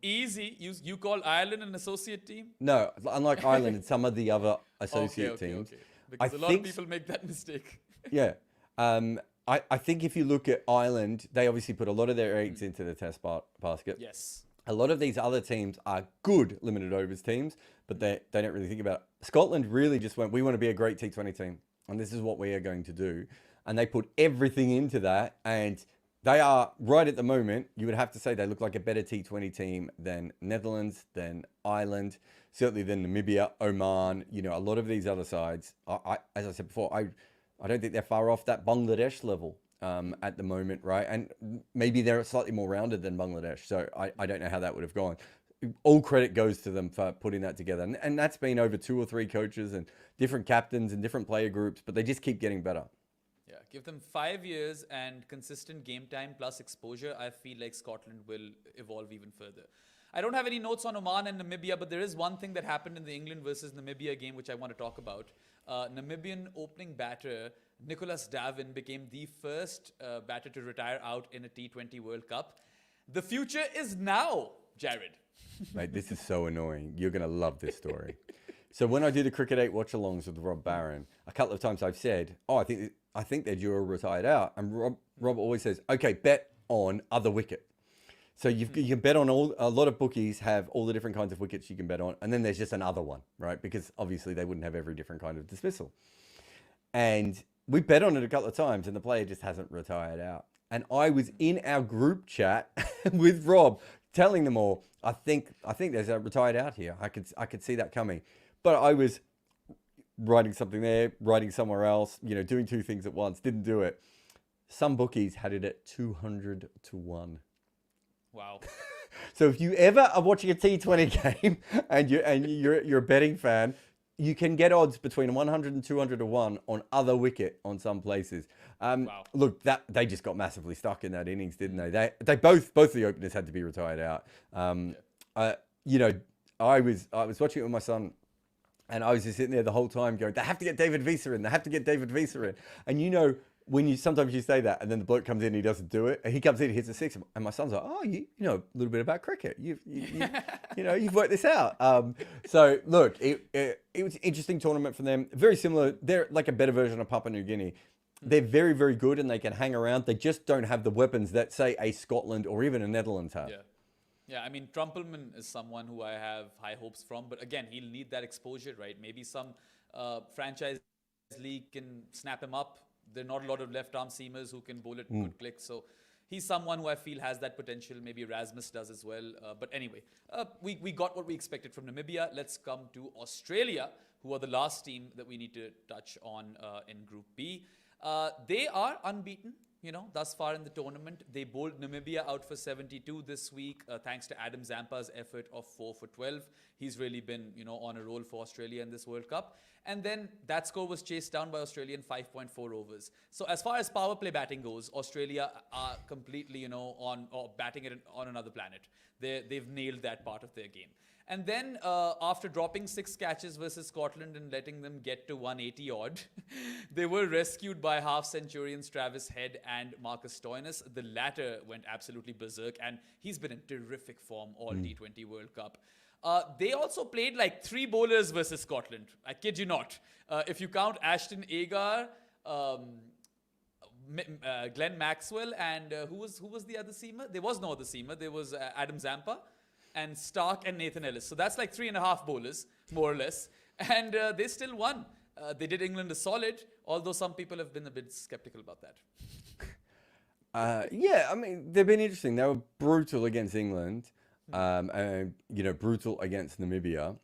S3: easy. You call Ireland an associate team?
S1: No, unlike Ireland and some of the other associate teams.
S3: Okay. Because a lot of people make that mistake.
S1: Yeah. I think if you look at Ireland, they obviously put a lot of their eggs into the test basket.
S3: Yes.
S1: A lot of these other teams are good limited overs teams, but they don't really think about it. Scotland really just went, we want to be a great T20 team, and this is what we are going to do. And they put everything into that, and they are, right at the moment, you would have to say they look like a better T20 team than Netherlands, than Ireland, certainly than Namibia, Oman, a lot of these other sides. As I said before, I don't think they're far off that Bangladesh level at the moment, right? And maybe they're slightly more rounded than Bangladesh, so I don't know how that would have gone. All credit goes to them for putting that together. And that's been over 2 or 3 coaches and different captains and different player groups, but they just keep getting better.
S3: Yeah, give them 5 years and consistent game time plus exposure. I feel like Scotland will evolve even further. I don't have any notes on Oman and Namibia, but there is one thing that happened in the England versus Namibia game which I want to talk about. Namibian opening batter Nicholas Davin became the first batter to retire out in a T20 World Cup. The future is now, Jared.
S1: Mate, this is so annoying. You're going to love this story. So when I do the Cricket 8 watch-alongs with Rob Barron, a couple of times I've said, I think they're due a retired out. And Rob always says, okay, bet on other wicket. So you can bet on a lot of bookies have all the different kinds of wickets you can bet on. And then there's just another one, right? Because obviously they wouldn't have every different kind of dismissal. And we bet on it a couple of times and the player just hasn't retired out. And I was in our group chat with Rob telling them all, I think there's a retired out here. I could see that coming. But I was writing something there, writing somewhere else, doing 2 things at once, didn't do it. Some bookies had it at 200 to 1.
S3: Wow.
S1: So if you ever are watching a T20 game and you're a betting fan, you can get odds between 100 and 200 to 1 on other wicket on some places.
S3: Wow.
S1: Look, they just got massively stuck in that innings, didn't they? They both the openers had to be retired out. I was watching it with my son And I was just sitting there the whole time going, they have to get David Visa in. They have to get David Visa in. And you know, when you sometimes you say that, and then the bloke comes in, and he doesn't do it. And he comes in, he hits a six, and my son's like, "Oh, you know a little bit about cricket. You've worked this out." So look, it was an interesting tournament for them. Very similar. They're like a better version of Papua New Guinea. They're very, very good, and they can hang around. They just don't have the weapons that, say, a Scotland or even a Netherlands have.
S3: Yeah. Yeah, I mean, Trumpelman is someone who I have high hopes from, but again, he'll need that exposure, right? Maybe some franchise league can snap him up. There are not a lot of left-arm seamers who can bowl it good clicks, so he's someone who I feel has that potential. Maybe Erasmus does as well. But anyway, we got what we expected from Namibia. Let's come to Australia, who are the last team that we need to touch on in Group B. They are unbeaten. Thus far in the tournament. They bowled Namibia out for 72 this week, thanks to Adam Zampa's effort of 4 for 12. He's really been, on a roll for Australia in this World Cup. And then that score was chased down by Australia in 5.4 overs. So as far as power play batting goes, Australia are completely, batting it on another planet. They've nailed that part of their game. And then after dropping 6 catches versus Scotland and letting them get to 180 odd, they were rescued by half-centurions Travis Head and Marcus Stoinis. The latter went absolutely berserk, and he's been in terrific form all T20 World Cup. They also played like 3 bowlers versus Scotland. I kid you not. If you count Ashton Agar, Glenn Maxwell, and who was the other seamer? There was no other seamer. There was Adam Zampa and Stark and Nathan Ellis. So that's like 3.5 bowlers, more or less. And they still won. They did England a solid, although some people have been a bit skeptical about that.
S1: Yeah, I mean, they've been interesting. They were brutal against England, and, brutal against Namibia.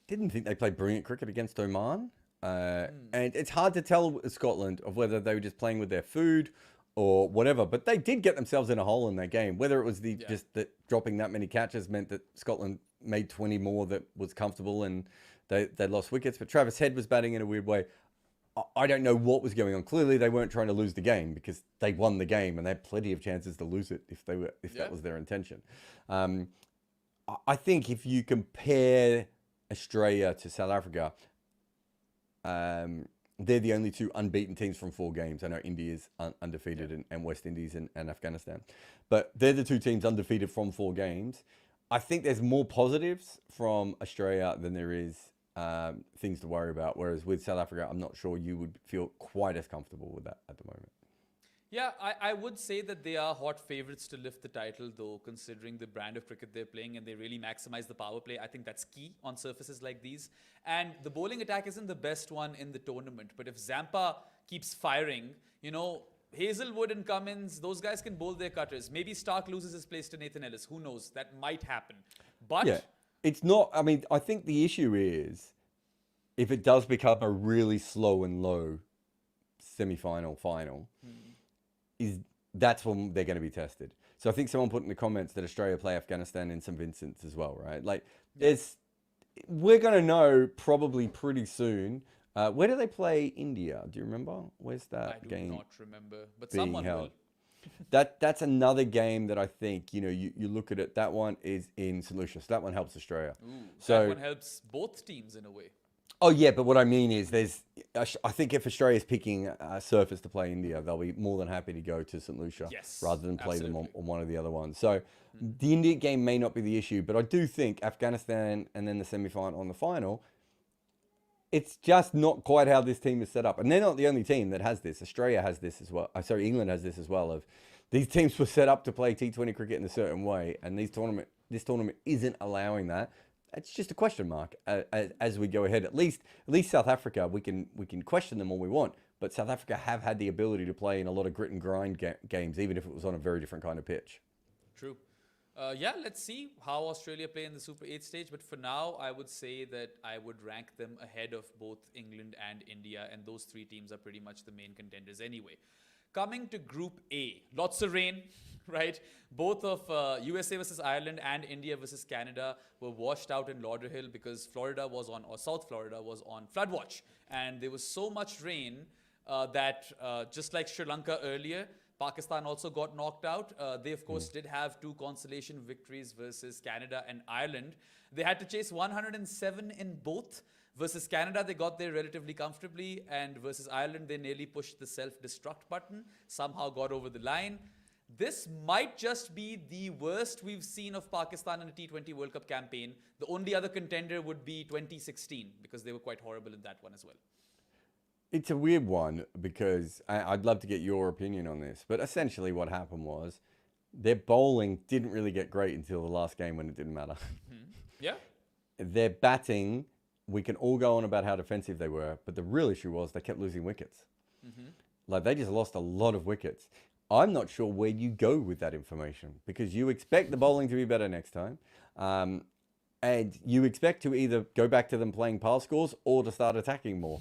S1: Didn't think they played brilliant cricket against Oman. And it's hard to tell with Scotland of whether they were just playing with their food or whatever, but they did get themselves in a hole in that game. Whether it was just that dropping that many catches meant that Scotland made 20 more that was comfortable and they lost wickets. But Travis Head was batting in a weird way. I don't know what was going on. Clearly, they weren't trying to lose the game because they won the game and they had plenty of chances to lose it if that was their intention. I think if you compare Australia to South Africa, they're the only 2 unbeaten teams from 4 games. I know India is undefeated and West Indies and Afghanistan. But they're the 2 teams undefeated from 4 games. I think there's more positives from Australia than there is things to worry about. Whereas with South Africa, I'm not sure you would feel quite as comfortable with that at the moment.
S3: Yeah, I would say that they are hot favourites to lift the title, though, considering the brand of cricket they're playing and they really maximize the power play. I think that's key on surfaces like these. And the bowling attack isn't the best one in the tournament. But if Zampa keeps firing, Hazlewood and Cummins, those guys can bowl their cutters. Maybe Stark loses his place to Nathan Ellis. Who knows? That might happen. But
S1: yeah, it's not. I mean, I think the issue is if it does become a really slow and low semi-final, final, that's when they're going to be tested. So I think someone put in the comments that Australia play Afghanistan in St. Vincent's as well, right? Like, we're going to know probably pretty soon. Where do they play India? Do you remember? Where's that game?
S3: I do not remember, but someone will.
S1: That's another game that I think, you look at it, that one is in St. Lucia. So that one helps Australia.
S3: That one helps both teams in a way.
S1: Oh, yeah, but what I mean is I think if Australia's picking a surface to play India, they'll be more than happy to go to St. Lucia rather than play them on one of the other ones. So the India game may not be the issue, but I do think Afghanistan and then the semi-final on the final, it's just not quite how this team is set up. And they're not the only team that has this. Australia has this as well. England has this as well. Of these teams were set up to play T20 cricket in a certain way, and this tournament isn't allowing that. It's just a question mark as we go ahead. At least South Africa, we can question them all we want, but South Africa have had the ability to play in a lot of grit and grind games, even if it was on a very different kind of pitch.
S3: True. Let's see how Australia play in the Super 8 stage. But for now, I would say that I would rank them ahead of both England and India, and those 3 teams are pretty much the main contenders anyway. Coming to Group A, lots of rain, right? Both of USA versus Ireland and India versus Canada were washed out in Lauderhill because South Florida was on flood watch. And there was so much rain that just like Sri Lanka earlier, Pakistan also got knocked out. They, of course, did have 2 consolation victories versus Canada and Ireland. They had to chase 107 in both. Versus Canada, they got there relatively comfortably. And versus Ireland, they nearly pushed the self-destruct button, somehow got over the line. This might just be the worst we've seen of Pakistan in a T20 World Cup campaign. The only other contender would be 2016, because they were quite horrible in that one as well.
S1: It's a weird one because I'd love to get your opinion on this. But essentially what happened was their bowling didn't really get great until the last game when it didn't matter.
S3: Yeah.
S1: Their batting, we can all go on about how defensive they were, but the real issue was they kept losing wickets. Like they just lost a lot of wickets. I'm not sure where you go with that information because you expect the bowling to be better next time. And you expect to either go back to them playing par scores or to start attacking more.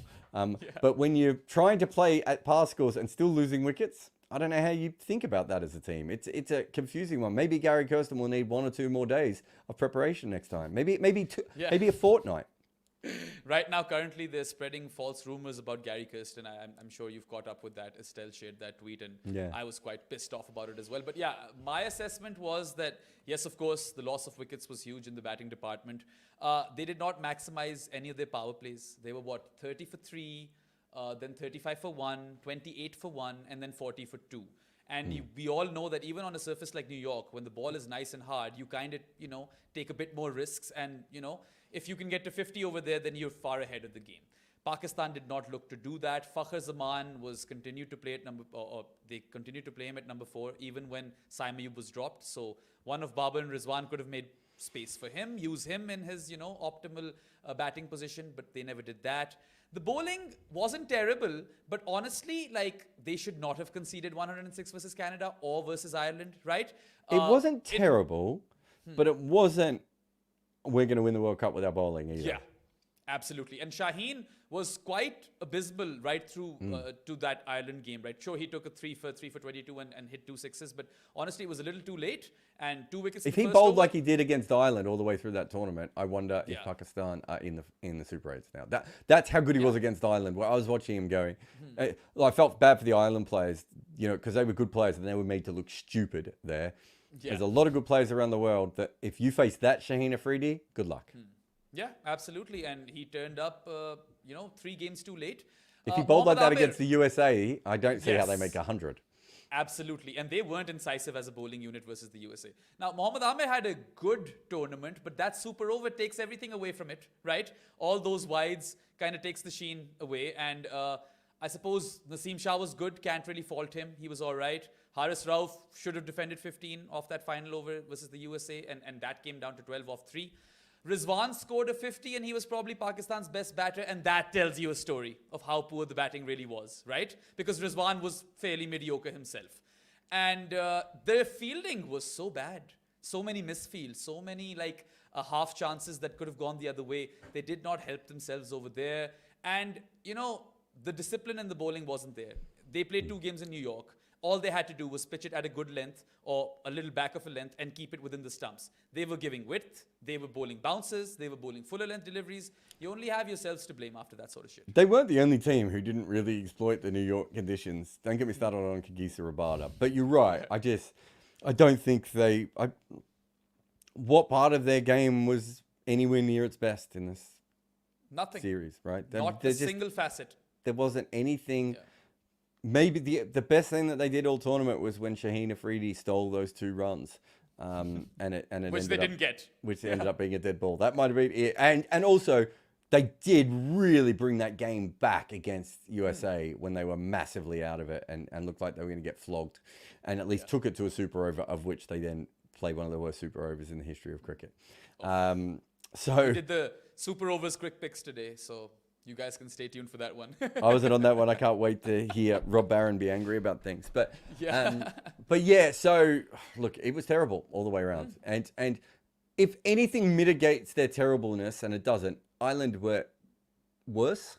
S1: But when you're trying to play at par scores and still losing wickets, I don't know how you think about that as a team. It's a confusing one. Maybe Gary Kirsten will need 1 or 2 more days of preparation next time. Maybe a fortnight.
S3: Right now, currently, they're spreading false rumors about Gary Kirsten. I'm sure you've caught up with that. Estelle shared that tweet, and I was quite pissed off about it as well. But yeah, my assessment was that, yes, of course, the loss of wickets was huge in the batting department. They did not maximize any of their power plays. They were, 30 for 3, then 35 for 1, 28 for 1, and then 40 for 2. And we all know that even on a surface like New York, when the ball is nice and hard, you kind of, take a bit more risks. And, if you can get to 50 over there, then you're far ahead of the game. Pakistan did not look to do that. Fakhar Zaman continued to play at they continued to play him at number 4, even when Saim Ayub was dropped. So one of Babar and Rizwan could have made space for him, use him in his, optimal batting position, but they never did that. The bowling wasn't terrible, but honestly, they should not have conceded 106 versus Canada or versus Ireland, right?
S1: It wasn't terrible, but it wasn't, we're going to win the World Cup with our bowling either.
S3: Yeah, absolutely. And Shaheen was quite abysmal right through to that Ireland game, right? Sure, he took a 3 for 22 and hit 2 sixes, but honestly, it was a little too late. And 2 wickets.
S1: If he bowled like he did against Ireland all the way through that tournament, I wonder if Pakistan are in the Super 8s now. That's how good he was against Ireland. Where I was watching him going, I felt bad for the Ireland players, because they were good players and they were made to look stupid there. Yeah. There's a lot of good players around the world that if you face that Shaheen Afridi, good luck.
S3: Yeah, absolutely. And he turned up, 3 games too late.
S1: If he bowled like that against the USA, I don't see how they make 100.
S3: Absolutely. And they weren't incisive as a bowling unit versus the USA. Now, Mohammad Amir had a good tournament, but that super over takes everything away from it, right? All those wides kind of takes the sheen away. And I suppose Naseem Shah was good. Can't really fault him. He was all right. Haris Rauf should have defended 15 off that final over versus the USA, and that came down to 12 off 3. Rizwan scored a 50, and he was probably Pakistan's best batter, and that tells you a story of how poor the batting really was, right? Because Rizwan was fairly mediocre himself. And their fielding was so bad. So many misfields, so many half chances that could have gone the other way. They did not help themselves over there. And, the discipline in the bowling wasn't there. They played 2 games in New York. All they had to do was pitch it at a good length or a little back of a length and keep it within the stumps. They were giving width. They were bowling bounces. They were bowling fuller length deliveries. You only have yourselves to blame after that sort of shit.
S1: They weren't the only team who didn't really exploit the New York conditions. Don't get me started on Kagisa Rabada. But you're right. I don't think what part of their game was anywhere near its best in this series, right?
S3: Not a single facet.
S1: There wasn't anything... Yeah. Maybe the best thing that they did all tournament was when Shaheen Afridi stole those 2 runs, and it
S3: which they didn't get,
S1: which ended up being a dead ball. That might have been it. And also they did really bring that game back against USA when they were massively out of it and looked like they were going to get flogged, and at least took it to a super over, of which they then played one of the worst super overs in the history of cricket. So
S3: we did the super overs quick picks today, so. You guys can stay tuned for that one.
S1: I wasn't on that one. I can't wait to hear Rob Barron be angry about things. But so look, it was terrible all the way around. And if anything mitigates their terribleness, and it doesn't, Ireland were worse.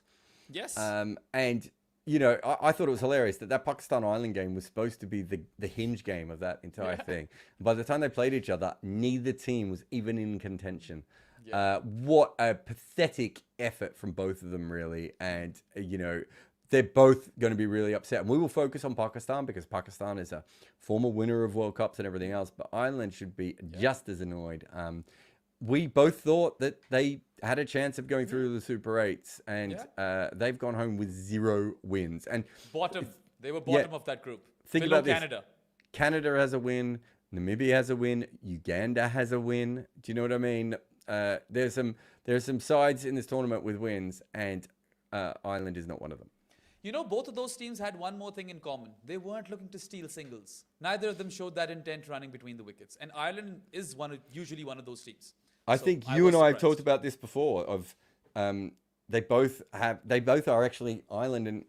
S3: Yes.
S1: And I thought it was hilarious that Pakistan-Ireland game was supposed to be the hinge game of that entire thing. By the time they played each other, neither team was even in contention. Yeah. What a pathetic effort from both of them, really. And, they're both going to be really upset. And we will focus on Pakistan because Pakistan is a former winner of World Cups and everything else. But Ireland should be just as annoyed. We both thought that they had a chance of going through the Super 8s, and they've gone home with 0 wins. And
S3: Bottom. They were bottom of that group.
S1: Think
S3: Below
S1: about this.
S3: Canada.
S1: Canada has a win. Namibia has a win. Uganda has a win. Do you know what I mean? There's some sides in this tournament with wins, and Ireland is not one of them.
S3: You know, both of those teams had one more thing in common. They weren't looking to steal singles. Neither of them showed that intent running between the wickets. And Ireland is usually one of those teams.
S1: I think you and I have talked about this before. They both are actually Ireland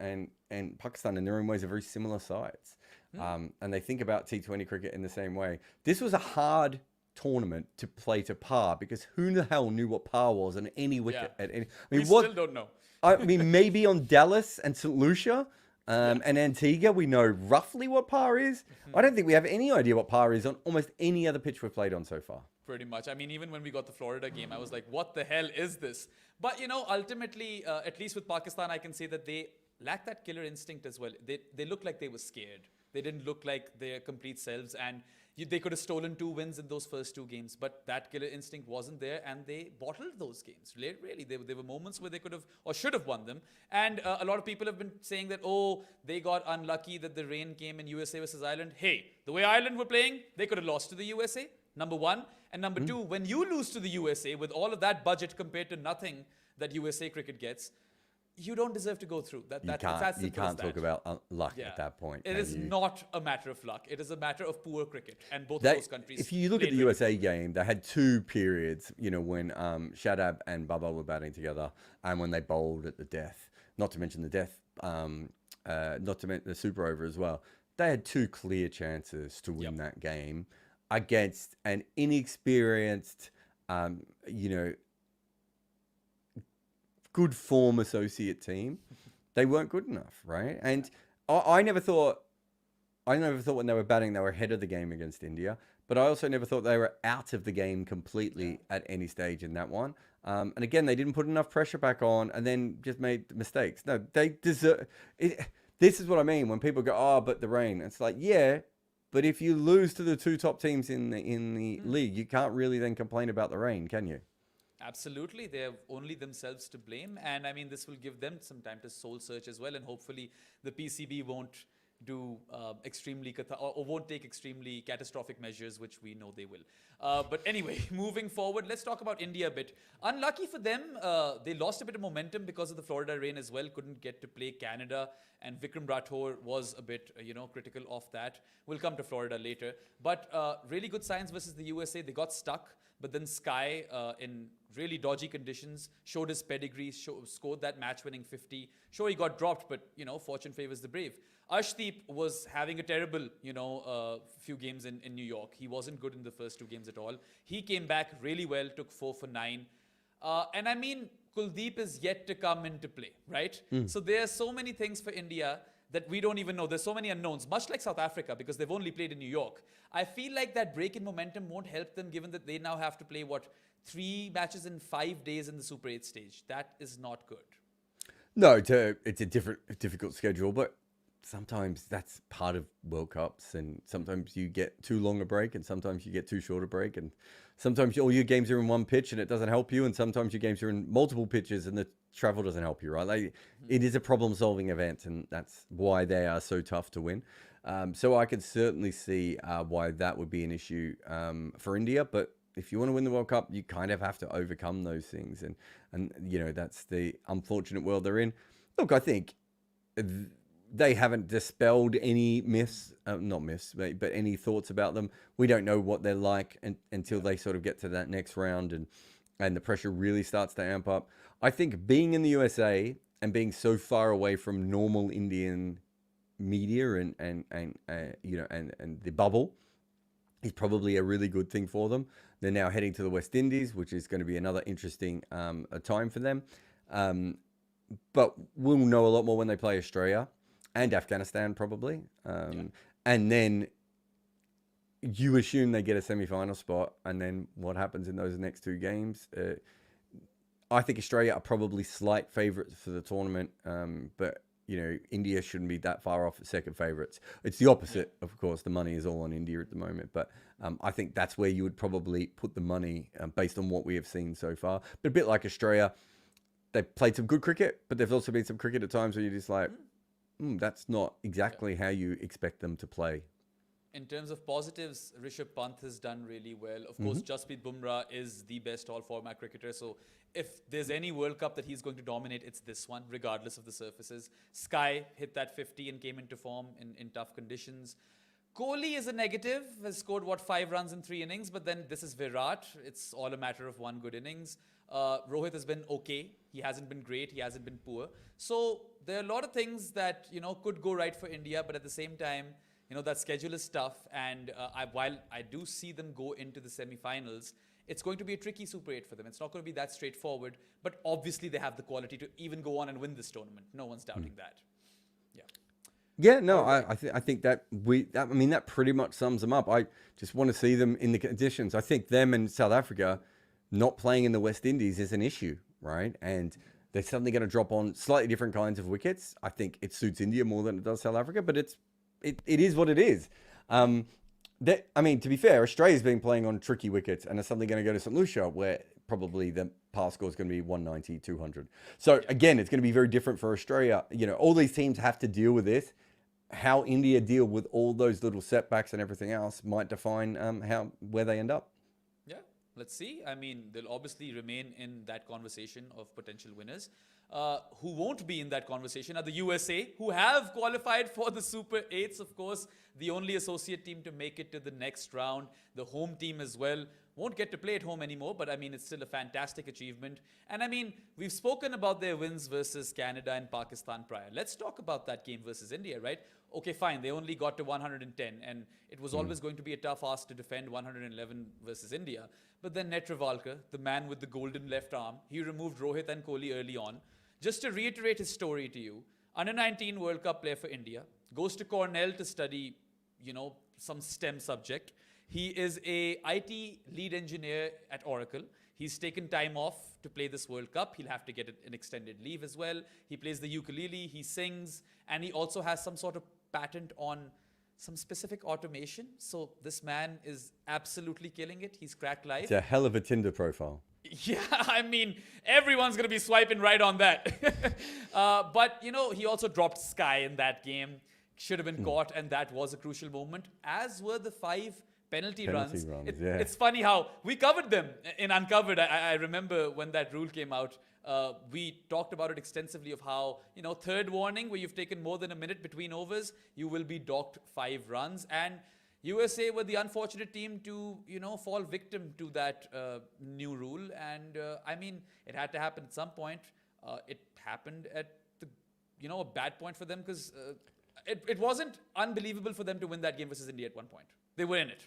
S1: and Pakistan in their own ways are very similar sides. And they think about T20 cricket in the same way. This was a hard tournament to play to par because who the hell knew what par was on any wicket at any. I mean,
S3: we still don't know.
S1: I mean, maybe on Dallas and St. Lucia and Antigua, we know roughly what par is. I don't think we have any idea what par is on almost any other pitch we've played on so far.
S3: Pretty much. I mean, even when we got the Florida game, I was like, what the hell is this? But, you know, ultimately, at least with Pakistan, I can say that they lack that killer instinct as well. They looked like they were scared. They didn't look like their complete selves. And they could have stolen 2 wins in those first 2 games. But that killer instinct wasn't there. And they bottled those games. Really, there were moments where they could have or should have won them. And a lot of people have been saying that, they got unlucky that the rain came in USA versus Ireland. Hey, the way Ireland were playing, they could have lost to the USA. Number 1. And number 2, when you lose to the USA with all of that budget compared to nothing that USA cricket gets, you don't deserve to go through.
S1: You can't talk about luck at that point.
S3: It is not a matter of luck. It is a matter of poor cricket. And both of those countries.
S1: If you look at the USA game, they had 2 periods, when Shadab and Bubba were batting together and when they bowled at the death. Not to mention the death, not to mention the super over as well. They had 2 clear chances to win that game against an inexperienced, good form associate team. They weren't good enough, right? And I never thought when they were batting they were ahead of the game against India, but I also never thought they were out of the game completely at any stage in that one. And again, they didn't put enough pressure back on and then just made mistakes. No, they deserve it. This is what I mean when people go, but the rain. It's like, yeah, but if you lose to the 2 top teams in the league, you can't really then complain about the rain, can you?
S3: Absolutely. They have only themselves to blame. And I mean, this will give them some time to soul search as well. And hopefully the PCB won't do won't take extremely catastrophic measures, which we know they will. But anyway, moving forward, let's talk about India a bit. Unlucky for them, they lost a bit of momentum because of the Florida rain as well. Couldn't get to play Canada, and Vikram Rathore was a bit, critical of that. We'll come to Florida later. But really good signs versus the USA. They got stuck, but then Sky, in really dodgy conditions, showed his pedigree, scored that match-winning 50. Sure, he got dropped, but, fortune favors the brave. Arshdeep was having a terrible, few games in New York. He wasn't good in the first 2 games at all. He came back really well, took 4 for 9. And I mean, Kuldeep is yet to come into play, right? So there are so many things for India that we don't even know. There's so many unknowns, much like South Africa, because they've only played in New York. I feel like that break in momentum won't help them, given that they now have to play, 3 matches in 5 days in the Super 8 stage. That is not good.
S1: No, it's a difficult schedule, but sometimes that's part of World Cups, and sometimes you get too long a break, and sometimes you get too short a break, and sometimes all your games are in one pitch and it doesn't help you, and sometimes your games are in multiple pitches and the travel doesn't help you, right? Like, it is a problem-solving event, and that's why they are so tough to win. So I could certainly see why that would be an issue for India, but if you want to win the World Cup, you kind of have to overcome those things, and that's the unfortunate world they're in. Look, I think they haven't dispelled any myths, not myths, but any thoughts about them. We don't know what they're like until they sort of get to that next round and the pressure really starts to amp up. I think being in the USA and being so far away from normal Indian media and the bubble is probably a really good thing for them. They're now heading to the West Indies, which is going to be another interesting time for them. But we'll know a lot more when they play Australia and Afghanistan, probably. And then you assume they get a semi-final spot, and then what happens in those next 2 games? I think Australia are probably slight favourites for the tournament, but India shouldn't be that far off at second favourites. It's the opposite, of course. The money is all on India at the moment, but I think that's where you would probably put the money based on what we have seen so far. But a bit like Australia, they've played some good cricket, but there's also been some cricket at times where you're just like, that's not exactly how you expect them to play.
S3: In terms of positives, Rishabh Pant has done really well. Of course, Jasprit Bumrah is the best all-format cricketer. So if there's any World Cup that he's going to dominate, it's this one, regardless of the surfaces. Sky hit that 50 and came into form in tough conditions. Kohli is a negative, has scored, 5 runs in 3 innings. But then this is Virat. It's all a matter of one good innings. Rohit has been okay. He hasn't been great. He hasn't been poor. So there are a lot of things that, could go right for India. But at the same time, that schedule is tough, and while I do see them go into the semi-finals, it's going to be a tricky Super 8 for them. It's not going to be that straightforward, but obviously they have the quality to even go on and win this tournament. No one's doubting that.
S1: Yeah, no, I think that that pretty much sums them up. I just want to see them in the conditions. I think them and South Africa not playing in the West Indies is an issue, right? And they're suddenly going to drop on slightly different kinds of wickets. I think it suits India more than it does South Africa, but it is what it is. To be fair, Australia's been playing on tricky wickets and are suddenly going to go to St. Lucia where probably the pass score is going to be 190, 200. So again, it's going to be very different for Australia. All these teams have to deal with this. How India deal with all those little setbacks and everything else might define where they end up.
S3: Yeah, let's see. They'll obviously remain in that conversation of potential winners. Who won't be in that conversation are the USA, who have qualified for the Super 8s, of course, the only associate team to make it to the next round. The home team as well won't get to play at home anymore, but it's still a fantastic achievement. And we've spoken about their wins versus Canada and Pakistan prior. Let's talk about that game versus India, right? Okay, fine, they only got to 110, and it was always going to be a tough ask to defend 111 versus India. But then Netravalkar, the man with the golden left arm, he removed Rohit and Kohli early on. Just to reiterate his story to you, under-19 World Cup player for India, goes to Cornell to study, some STEM subject. He is a IT lead engineer at Oracle. He's taken time off to play this World Cup. He'll have to get an extended leave as well. He plays the ukulele, he sings, and he also has some sort of patent on some specific automation. So this man is absolutely killing it. He's cracked life.
S1: It's a hell of a Tinder profile.
S3: Yeah, everyone's going to be swiping right on that. But, he also dropped Sky in that game. Should have been caught, and that was a crucial moment, as were the 5 penalty runs. It's funny how we covered them in Uncovered. I remember when that rule came out, we talked about it extensively of how, third warning where you've taken more than a minute between overs, you will be docked 5 runs. And USA were the unfortunate team to, fall victim to that new rule. And, it had to happen at some point. It happened at a bad point for them because it wasn't unbelievable for them to win that game versus India at one point. They were in it.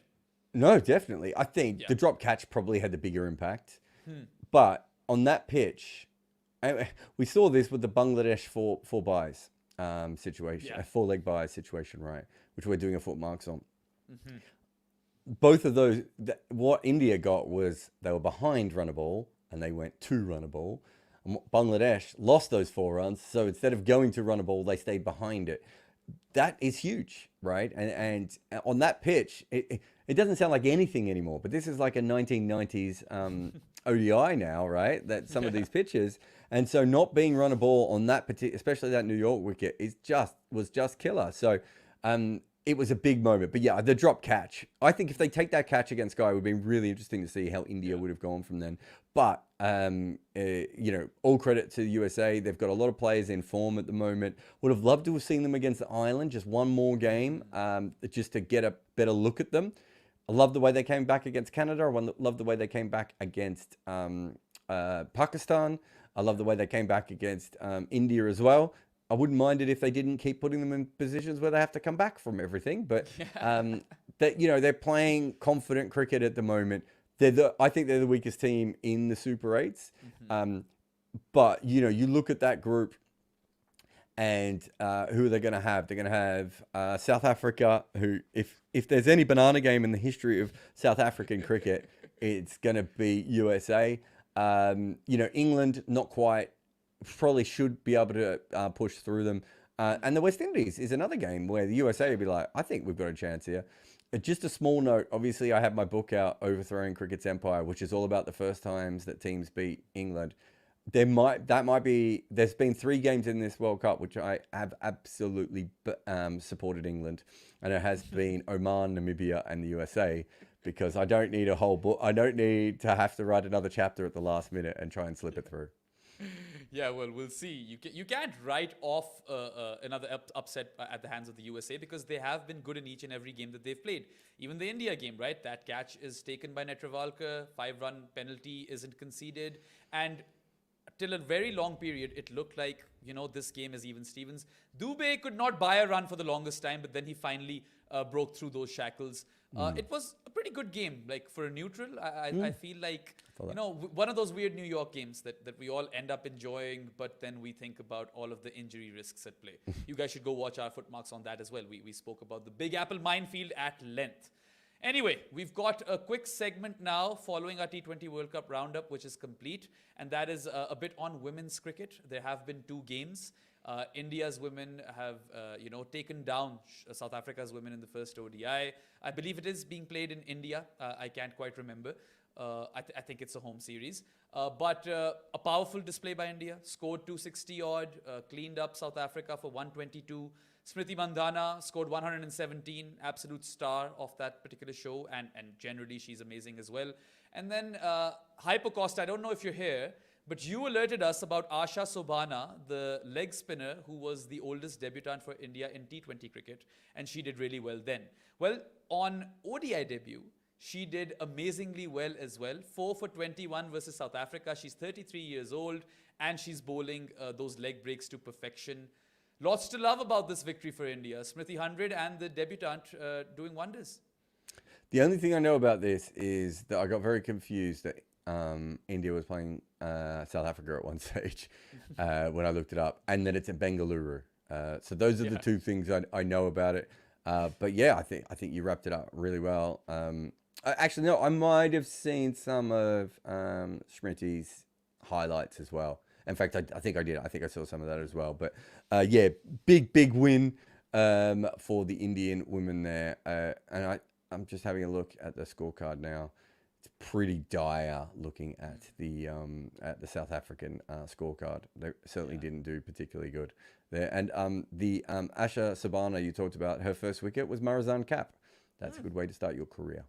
S3: No,
S1: definitely. I think the drop catch probably had the bigger impact. But on that pitch, we saw this with the Bangladesh four buys situation, a 4-leg buy situation, right? Which we're doing a foot marks on. Both of those, what India got was they were behind run a ball and they went to run a ball. And Bangladesh lost those 4 runs. So instead of going to run a ball, they stayed behind it. That is huge, right? And on that pitch, it doesn't sound like anything anymore, but this is like a 1990s ODI now, right? That some of these pitches. And so not being run a ball on that particular, especially that New York wicket, was just killer. So it was a big moment. But yeah, the drop catch. I think if they take that catch against Sky, it would be really interesting to see how India would have gone from then. But, all credit to the USA. They've got a lot of players in form at the moment. Would have loved to have seen them against Ireland, just one more game, just to get a better look at them. I love the way they came back against Canada. I love the way they came back against Pakistan. I love the way they came back against India as well. I wouldn't mind it if they didn't keep putting them in positions where they have to come back from everything. But they're playing confident cricket at the moment. I think they're the weakest team in the Super 8s. But you look at that group, and who are they going to have? They're going to have South Africa, who, if there's any banana game in the history of South African cricket, it's going to be USA. England, not quite. Probably should be able to push through them. And the West Indies is another game where the USA would be like, I think we've got a chance here. Just a small note. Obviously, I have my book out, Overthrowing Cricket's Empire, which is all about the first times that teams beat England. There's been 3 games in this World Cup which I have absolutely supported England, and it has been Oman, Namibia, and the USA, because I don't need a whole book. I don't need to have to write another chapter at the last minute and try and slip it through.
S3: Yeah, well, we'll see. You can't write off another upset at the hands of the USA, because they have been good in each and every game that they've played. Even the India game, right? That catch is taken by Netravalkar, 5-run penalty isn't conceded, and till a very long period, it looked like, this game is even Stevens. Dubey could not buy a run for the longest time, but then he finally broke through those shackles. It was a pretty good game. Like, for a neutral, I feel like, one of those weird New York games that we all end up enjoying, but then we think about all of the injury risks at play. You guys should go watch our footmarks on that as well. We spoke about the Big Apple minefield at length. Anyway, we've got a quick segment now following our T20 World Cup Roundup, which is complete, and that is a bit on women's cricket. There have been 2 games. India's women have, taken down South Africa's women in the first ODI. I believe it is being played in India. I can't quite remember. I think it's a home series. But a powerful display by India. Scored 260 odd, cleaned up South Africa for 122. Smriti Mandhana scored 117, absolute star of that particular show, and generally she's amazing as well. And then Hypercost, I don't know if you're here, but you alerted us about Asha Sobhana, the leg spinner who was the oldest debutant for India in T20 cricket, and she did really well then. Well, on ODI debut, she did amazingly well as well. 4 for 21 versus South Africa. She's 33 years old, and she's bowling those leg breaks to perfection. Lots to love about this victory for India. Smriti 100 and the debutant doing wonders.
S1: The only thing I know about this is that I got very confused that India was playing South Africa at one stage when I looked it up, and that it's in Bengaluru. So those are the 2 things I know about it. But yeah, I think you wrapped it up really well. Actually, no, I might have seen some of Smriti's highlights as well. In fact, I think I did. I think I saw some of that as well. But yeah, big win for the Indian women there. And I'm just having a look at the scorecard now. It's pretty dire looking at the South African scorecard. They certainly didn't do particularly good there. And the Asha Sobhana you talked about, her first wicket was Marizan Cap. That's a good way to start your career.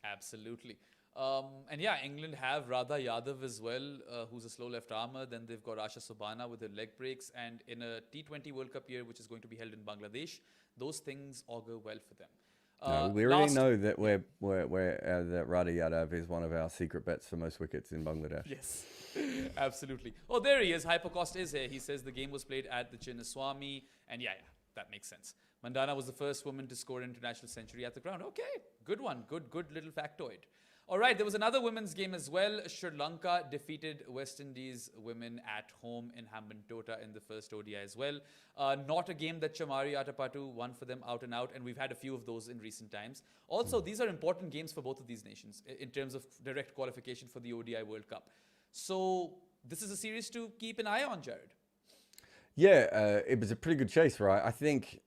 S3: Absolutely. And yeah, England have Radha Yadav as well, who's a slow left armour. Then they've got Asha Sobhana with her leg breaks. And in a T20 World Cup year, which is going to be held in Bangladesh, those things augur well for them.
S1: No, we already know that that Radha Yadav is one of our secret bets for most wickets in Bangladesh.
S3: Yes, absolutely. Oh, there he is. Hypercost is here. He says the game was played at the Chinnaswamy. And yeah, that makes sense. Mandhana was the first woman to score an international century at the ground. Okay, good one. Good little factoid. All right, there was another women's game as well. Sri Lanka defeated West Indies women at home in Hambantota in the first ODI as well. Not a game that Chamari Atapattu won for them out and out, and we've had a few of those in recent times. Also, these are important games for both of these nations in terms of direct qualification for the ODI World Cup. So this is a series to keep an eye on, Jared.
S1: Yeah, it was a pretty good chase, right? I think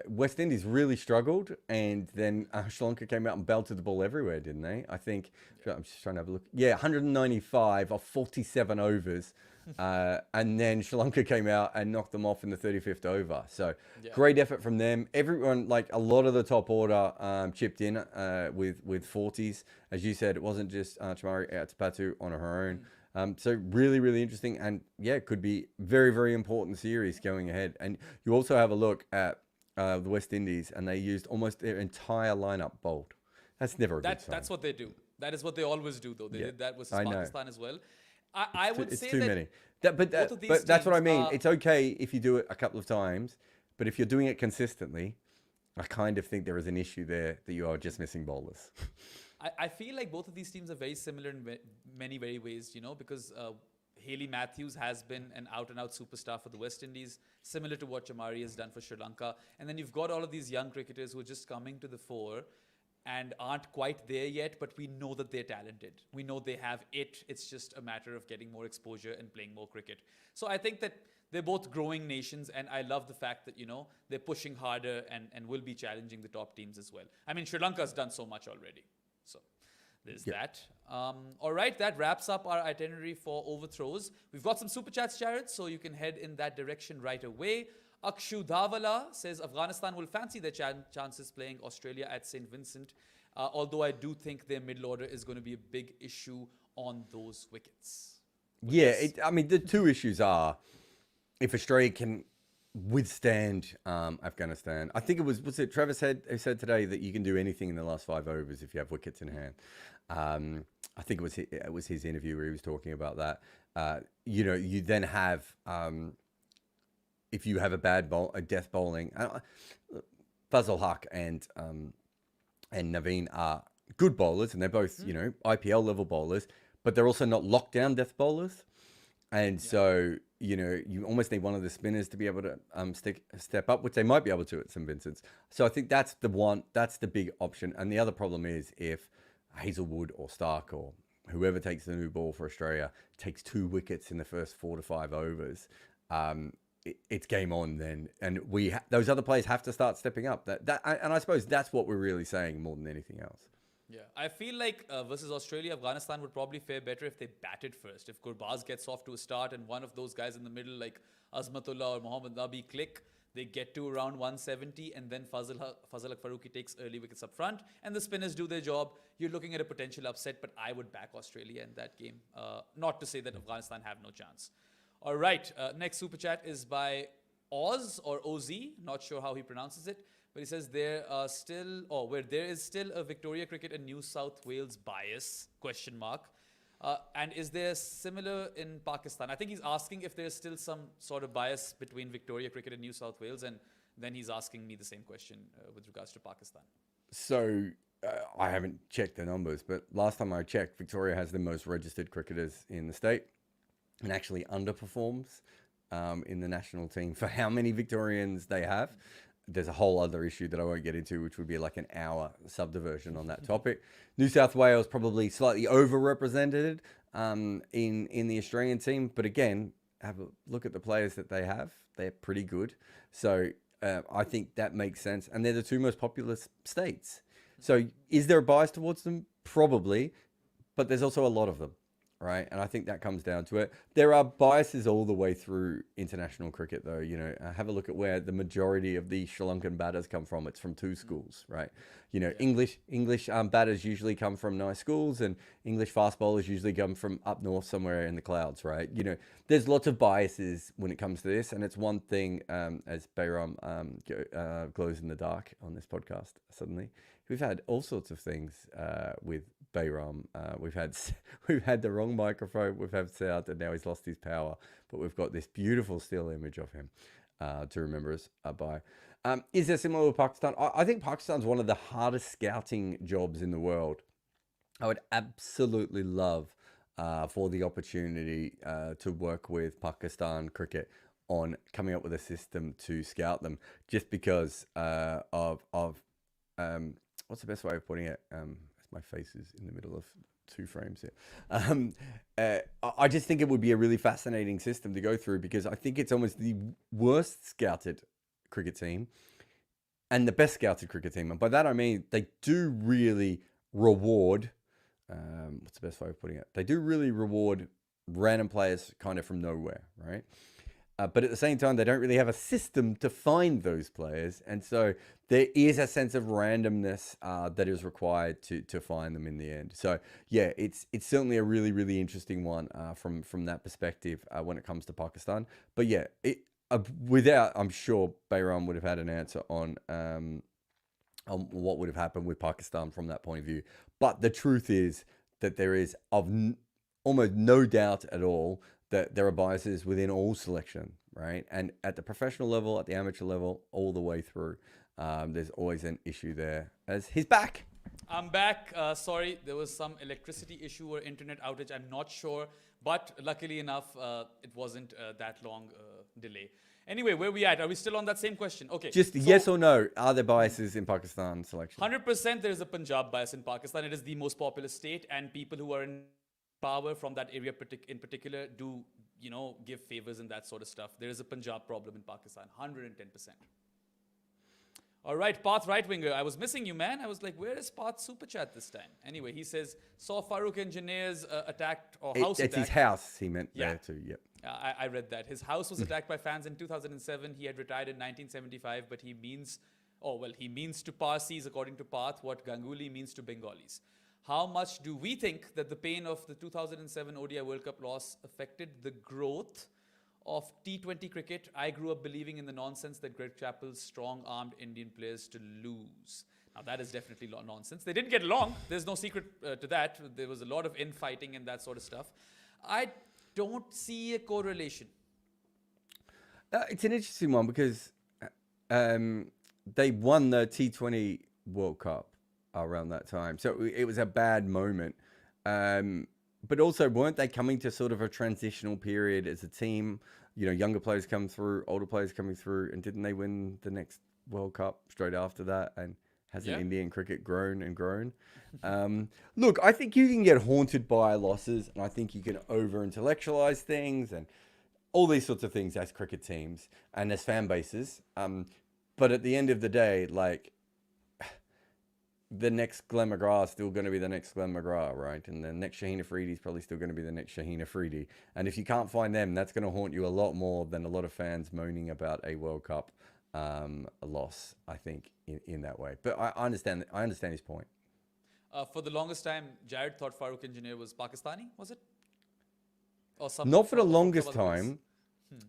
S1: West Indies really struggled, and then Sri Lanka came out and belted the ball everywhere, didn't they? I think, I'm just trying to have a look. Yeah, 195 off 47 overs. And then Sri Lanka came out and knocked them off in the 35th over. So great effort from them. Everyone, like a lot of the top order, chipped in with 40s. As you said, it wasn't just Chamari Atapattu on her own. So really interesting, and yeah, it could be very important series going ahead. And you also have a look at the West Indies, and they used almost their entire lineup bowled. That's never a good sign.
S3: That's what they do. That is what they always do, though. They did that with Pakistan as well. I would say
S1: it's too many. But that's what I mean. It's okay if you do it a couple of times, but if you're doing it consistently, I kind of think there is an issue there that you are just missing bowlers.
S3: I feel like both of these teams are very similar in many ways, because Hayley Matthews has been an out-and-out superstar for the West Indies, similar to what Chamari has done for Sri Lanka. And then you've got all of these young cricketers who are just coming to the fore and aren't quite there yet, but we know that they're talented. We know they have it. It's just a matter of getting more exposure and playing more cricket. So I think that they're both growing nations, and I love the fact that, they're pushing harder and will be challenging the top teams as well. I mean, Sri Lanka's done so much already. So there's that. All right, that wraps up our itinerary for overthrows. We've got some super chats, Jared, so you can head in that direction right away. Akshu Dhavala says Afghanistan will fancy their chances playing Australia at St. Vincent, although I do think their middle order is going to be a big issue on those wickets.
S1: The two issues are if Australia can withstand Afghanistan. I think was it Travis who said today that you can do anything in the last 5 overs if you have wickets in hand. I think it was his interview where he was talking about that. You then have if you have a death bowling, Fazal Haq and Naveen are good bowlers, and they're both IPL level bowlers, but they're also not lockdown death bowlers, and so you almost need one of the spinners to be able to step up, which they might be able to at St. Vincent's. So I think that's the big option, and the other problem is if Hazlewood or Stark or whoever takes the new ball for Australia takes 2 wickets in the first 4 to 5 overs. It's game on then, and those other players have to start stepping up. And I suppose that's what we're really saying more than anything else.
S3: Yeah, I feel like versus Australia, Afghanistan would probably fare better if they batted first. If Gurbaz gets off to a start and one of those guys in the middle like Azmatullah or Mohammad Nabi click, they get to around 170, and then Fazal Haq Farooqi takes early wickets up front, and the spinners do their job. You're looking at a potential upset, but I would back Australia in that game. Not to say that Afghanistan have no chance. All right, next super chat is by Oz or OZ, not sure how he pronounces it, but he says there is still a Victoria Cricket and New South Wales bias, ? And is there similar in Pakistan? I think he's asking if there's still some sort of bias between Victoria Cricket and New South Wales, and then he's asking me the same question with regards to Pakistan.
S1: So I haven't checked the numbers, but last time I checked, Victoria has the most registered cricketers in the state, and actually underperforms in the national team for how many Victorians they have. There's a whole other issue that I won't get into, which would be like an hour subdivision on that topic. New South Wales probably slightly overrepresented in the Australian team, but again, have a look at the players that they have. They're pretty good. So I think that makes sense. And they're the 2 most populous states. So is there a bias towards them? Probably, but there's also a lot of them. Right, and I think that comes down to it. There are biases all the way through international cricket, though. Have a look at where the majority of the Sri Lankan batters come from. It's from 2 schools, right? English batters usually come from nice schools, and English fast bowlers usually come from up north somewhere in the clouds, right? There's lots of biases when it comes to this, and it's one thing as Bayram glows in the dark on this podcast. Suddenly, we've had all sorts of things with Bayram. We've had the wrong microphone, we've had sound, and now he's lost his power, but we've got this beautiful still image of him to remember us by. Is there similar with Pakistan? I think Pakistan's one of the hardest scouting jobs in the world. I would absolutely love for the opportunity to work with Pakistan cricket on coming up with a system to scout them, just because of what's the best way of putting it? My face is in the middle of 2 frames here. I just think it would be a really fascinating system to go through, because I think it's almost the worst scouted cricket team and the best scouted cricket team. And by that I mean they do really reward, what's the best way of putting it? They do really reward random players kind of from nowhere, right? But at the same time, they don't really have a system to find those players. And so there is a sense of randomness that is required to find them in the end. So, yeah, it's certainly a really, really interesting one from that perspective when it comes to Pakistan. But, yeah, I'm sure Bayram would have had an answer on what would have happened with Pakistan from that point of view. But the truth is that there is almost no doubt at all that there are biases within all selection, right? And at the professional level, at the amateur level, all the way through, there's always an issue there. As he's back.
S3: I'm back. Sorry, there was some electricity issue or internet outage. I'm not sure, but luckily enough, it wasn't that long delay. Anyway, where are we at? Are we still on that same question? Okay.
S1: Just yes or no, are there biases in Pakistan selection?
S3: 100% there is a Punjab bias in Pakistan. It is the most populous state, and people who are in power from that area in particular do give favors and that sort of stuff. There is a Punjab problem in Pakistan, 110%. All right, Path right winger. I was missing you, man. I was like, where is Path super chat this time? Anyway, he says, saw Farooq Engineers attacked or house attacked.
S1: It's his house, he meant
S3: Yeah.
S1: there too, yep.
S3: I read that. His house was attacked by fans in 2007. He had retired in 1975, but he means to Parsis, according to Path, what Ganguly means to Bengalis. How much do we think that the pain of the 2007 ODI World Cup loss affected the growth of T20 cricket? I grew up believing in the nonsense that Greg Chappell's strong-armed Indian players to lose. Now, that is definitely nonsense. They didn't get along. There's no secret to that. There was a lot of infighting and that sort of stuff. I don't see a correlation.
S1: It's an interesting one because they won the T20 World Cup around that time. So it was a bad moment. But also, weren't they coming to sort of a transitional period as a team? Younger players come through, older players coming through, and didn't they win the next World Cup straight after that? And hasn't Indian cricket grown and grown? Look, I think you can get haunted by losses, and I think you can over-intellectualize things and all these sorts of things as cricket teams and as fan bases. But at the end of the day, like, the next Glenn McGrath is still going to be the next Glenn McGrath, right? And the next Shaheen Afridi is probably still going to be the next Shaheen Afridi. And if you can't find them, that's going to haunt you a lot more than a lot of fans moaning about a World Cup loss, I think, in that way. But I understand his point.
S3: For the longest time, Jared thought Farooq Engineer was Pakistani, was it? Or
S1: Not for the longest time.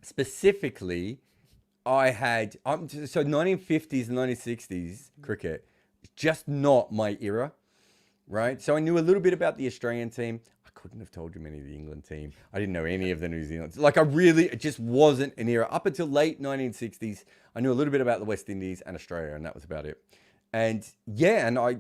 S1: Specifically, I had... so 1950s and 1960s cricket... just not my era, right? So I knew a little bit about the Australian team. I couldn't have told you many of the England team. I didn't know any of the New Zealand. Like, it just wasn't an era. Up until late 1960s, I knew a little bit about the West Indies and Australia, and that was about it. And yeah, and I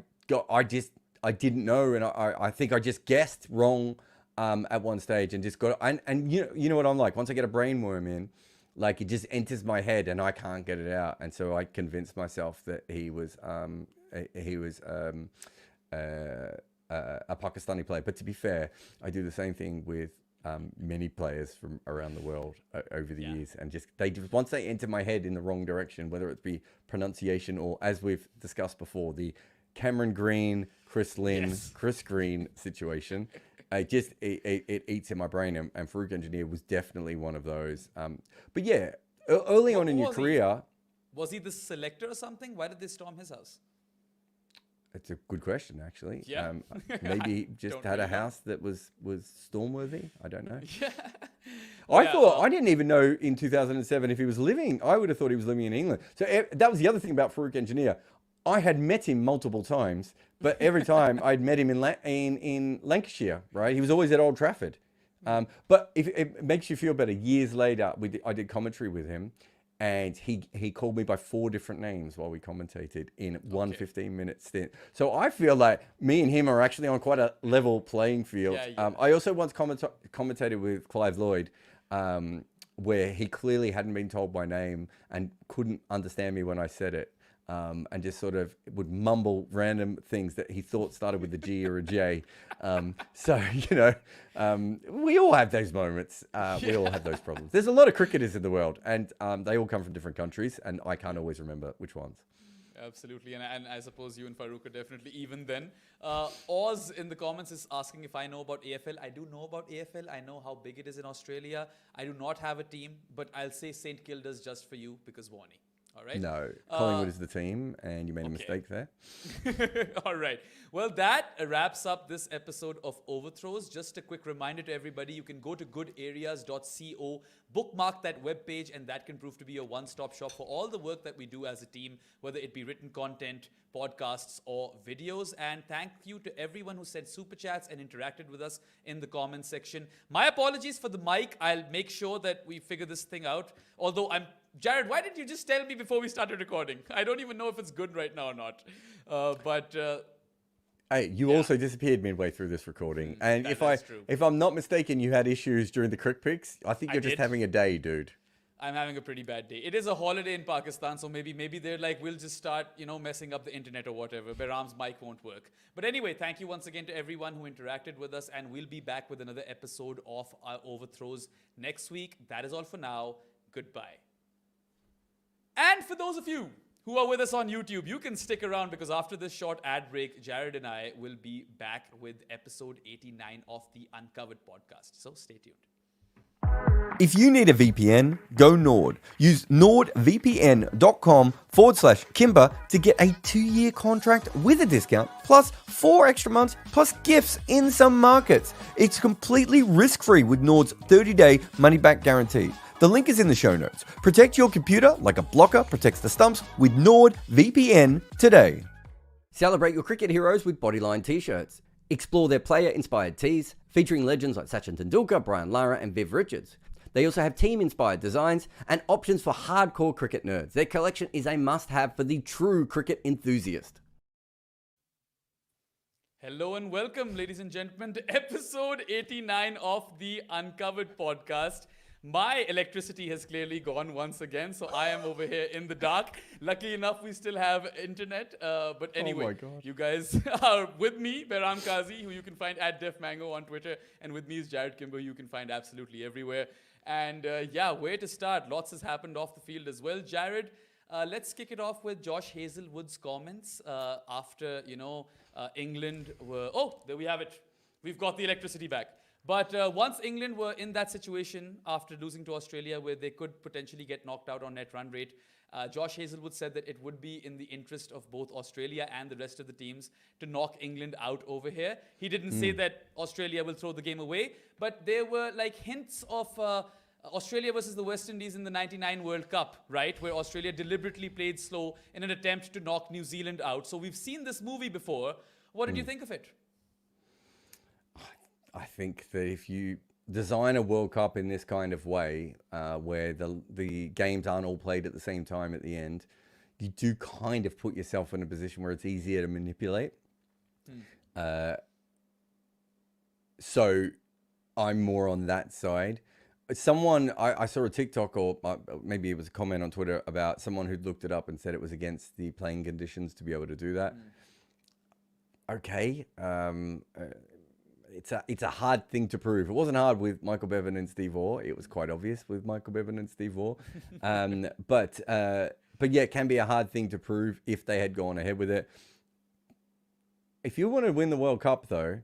S1: didn't know, and I think I just guessed wrong at one stage and just got, and you know what I'm like, once I get a brain worm in, like, it just enters my head and I can't get it out. And so I convinced myself that he was a Pakistani player. But to be fair, I do the same thing with many players from around the world over the years, and once they enter my head in the wrong direction, whether it be pronunciation or, as we've discussed before, the Cameron Green, Chris Lynn, Chris Green situation. It eats in my brain, and Farooq Engineer was definitely one of those. But yeah, early on in your career...
S3: Was he the selector or something? Why did they storm his house?
S1: It's a good question, actually.
S3: Yeah.
S1: Maybe he just had a house that was storm-worthy. I don't know.
S3: Yeah.
S1: I didn't even know in 2007 if he was living. I would have thought he was living in England. So that was the other thing about Farooq Engineer. I had met him multiple times, but every time I'd met him in Lancashire, right? He was always at Old Trafford. But if it makes you feel better, years later, I did commentary with him, and he called me by 4 different names while we commentated in one 15-minute stint. So I feel like me and him are actually on quite a level playing field. I also once commentated with Clive Lloyd, where he clearly hadn't been told my name and couldn't understand me when I said it. And just sort of would mumble random things that he thought started with a G or a J. So, we all have those moments. We all have those problems. There's a lot of cricketers in the world, and they all come from different countries, and I can't always remember which ones.
S3: Absolutely, and I suppose you and Farooq are definitely even then. Oz in the comments is asking if I know about AFL. I do know about AFL. I know how big it is in Australia. I do not have a team, but I'll say St Kilda's just for you because Warnie. All right.
S1: No, Collingwood is the team, and you made a mistake there.
S3: All right. Well, that wraps up this episode of Overthrows. Just a quick reminder to everybody, you can go to goodareas.co, bookmark that webpage, and that can prove to be a one-stop shop for all the work that we do as a team, whether it be written content, podcasts, or videos. And thank you to everyone who sent super chats and interacted with us in the comments section. My apologies for the mic. I'll make sure that we figure this thing out. Although Jared, why didn't you just tell me before we started recording? I don't even know if it's good right now or not.
S1: Hey, you also disappeared midway through this recording. And if I'm not mistaken, you had issues during the Crick Picks. I think you're just having a day, dude.
S3: I'm having a pretty bad day. It is a holiday in Pakistan, so maybe they're like, we'll just start, messing up the internet or whatever. Behram's mic won't work. But anyway, thank you once again to everyone who interacted with us, and we'll be back with another episode of our Overthrows next week. That is all for now. Goodbye. And for those of you who are with us on YouTube, you can stick around because after this short ad break, Jared and I will be back with episode 89 of the Uncovered podcast. So stay tuned.
S1: If you need a VPN, go Nord. Use nordvpn.com/Kimber to get a 2-year contract with a discount, plus 4 extra months, plus gifts in some markets. It's completely risk-free with Nord's 30-day money-back guarantee. The link is in the show notes. Protect your computer like a blocker protects the stumps with NordVPN today. Celebrate your cricket heroes with Bodyline t-shirts. Explore their player-inspired tees, featuring legends like Sachin Tendulkar, Brian Lara, and Viv Richards. They also have team-inspired designs and options for hardcore cricket nerds. Their collection is a must-have for the true cricket enthusiast.
S3: Hello and welcome, ladies and gentlemen, to episode 89 of the Uncovered podcast. My electricity has clearly gone once again, so I am over here in the dark. Luckily enough, we still have internet. But anyway, you guys are with me, Behram Kazi, who you can find at DefMango on Twitter. And with me is Jared Kimber, who you can find absolutely everywhere. And where to start? Lots has happened off the field as well. Jared, let's kick it off with Josh Hazlewood's comments after, England were... Oh, there we have it. We've got the electricity back. But once England were in that situation after losing to Australia where they could potentially get knocked out on net run rate, Josh Hazlewood said that it would be in the interest of both Australia and the rest of the teams to knock England out over here. He didn't say that Australia will throw the game away, but there were like hints of Australia versus the West Indies in the 99 World Cup, right? Where Australia deliberately played slow in an attempt to knock New Zealand out. So we've seen this movie before. What did you think of it?
S1: I think that if you design a World Cup in this kind of way, where the games aren't all played at the same time at the end, you do kind of put yourself in a position where it's easier to manipulate. So I'm more on that side. Someone, I saw a TikTok or maybe it was a comment on Twitter about someone who'd looked it up and said it was against the playing conditions to be able to do that. Okay. It's a hard thing to prove. It wasn't hard with Michael Bevan and Steve Waugh. It was quite obvious with Michael Bevan and Steve Waugh. But yeah, it can be a hard thing to prove if they had gone ahead with it. If you want to win the World Cup, though,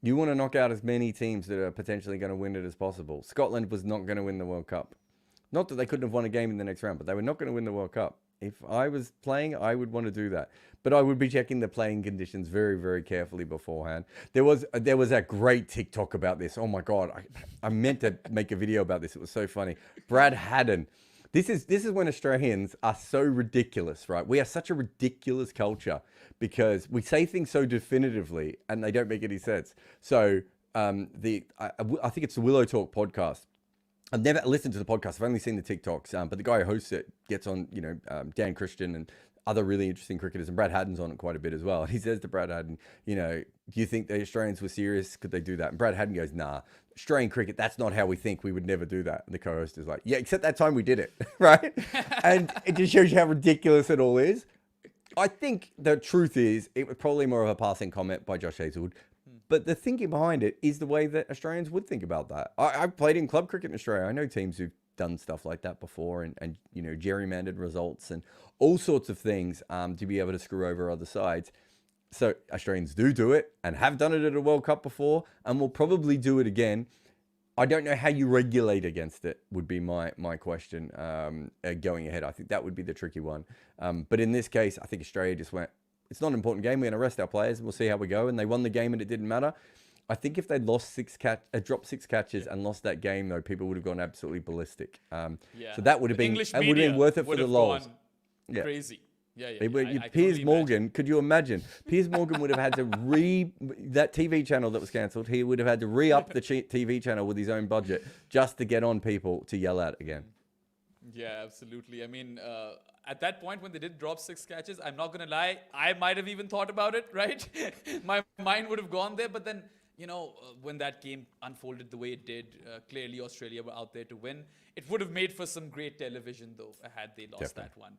S1: you want to knock out as many teams that are potentially going to win it as possible. Scotland was not going to win the World Cup. Not that they couldn't have won a game in the next round, but they were not going to win the World Cup. If I was playing, I would want to do that. But I would be checking the playing conditions very, very carefully beforehand. There was a great TikTok about this. Oh my God. I meant to make a video about this. It was so funny. Brad Haddon. This is when Australians are so ridiculous, right? We are such a ridiculous culture because we say things so definitively and they don't make any sense. So I think it's the Willow Talk podcast. I've never listened to the podcast. I've only seen the TikToks, but the guy who hosts it gets on, Dan Christian and other really interesting cricketers, and Brad Haddon's on it quite a bit as well. And he says to Brad Haddon, do you think the Australians were serious? Could they do that? And Brad Haddon goes, nah, Australian cricket, that's not how we think. We would never do that. And the co-host is like, yeah, except that time we did it, right? And it just shows you how ridiculous it all is. I think the truth is it was probably more of a passing comment by Josh Hazlewood. But the thinking behind it is the way that Australians would think about that. I've played in club cricket in Australia. I know teams who've done stuff like that before and gerrymandered results and all sorts of things to be able to screw over other sides. So Australians do it and have done it at a World Cup before and will probably do it again. I don't know how you regulate against it would be my question going ahead. I think that would be the tricky one. But in this case, I think Australia just went, it's not an important game. We're going to rest our players and we'll see how we go. And they won the game and it didn't matter. I think if they'd dropped 6 catches and lost that game, though, people would have gone absolutely ballistic. So that would have been worth it for the lols.
S3: Crazy. Yeah.
S1: Piers Morgan, could you imagine? Piers Morgan would have had to that TV channel that was cancelled. He would have had to re-up the TV channel with his own budget just to get on people to yell at again.
S3: Yeah, absolutely. I mean, at that point when they did drop 6 catches, I'm not going to lie, I might have even thought about it, right? My mind would have gone there. But then, when that game unfolded the way it did, clearly Australia were out there to win. It would have made for some great television, though, had they lost that one.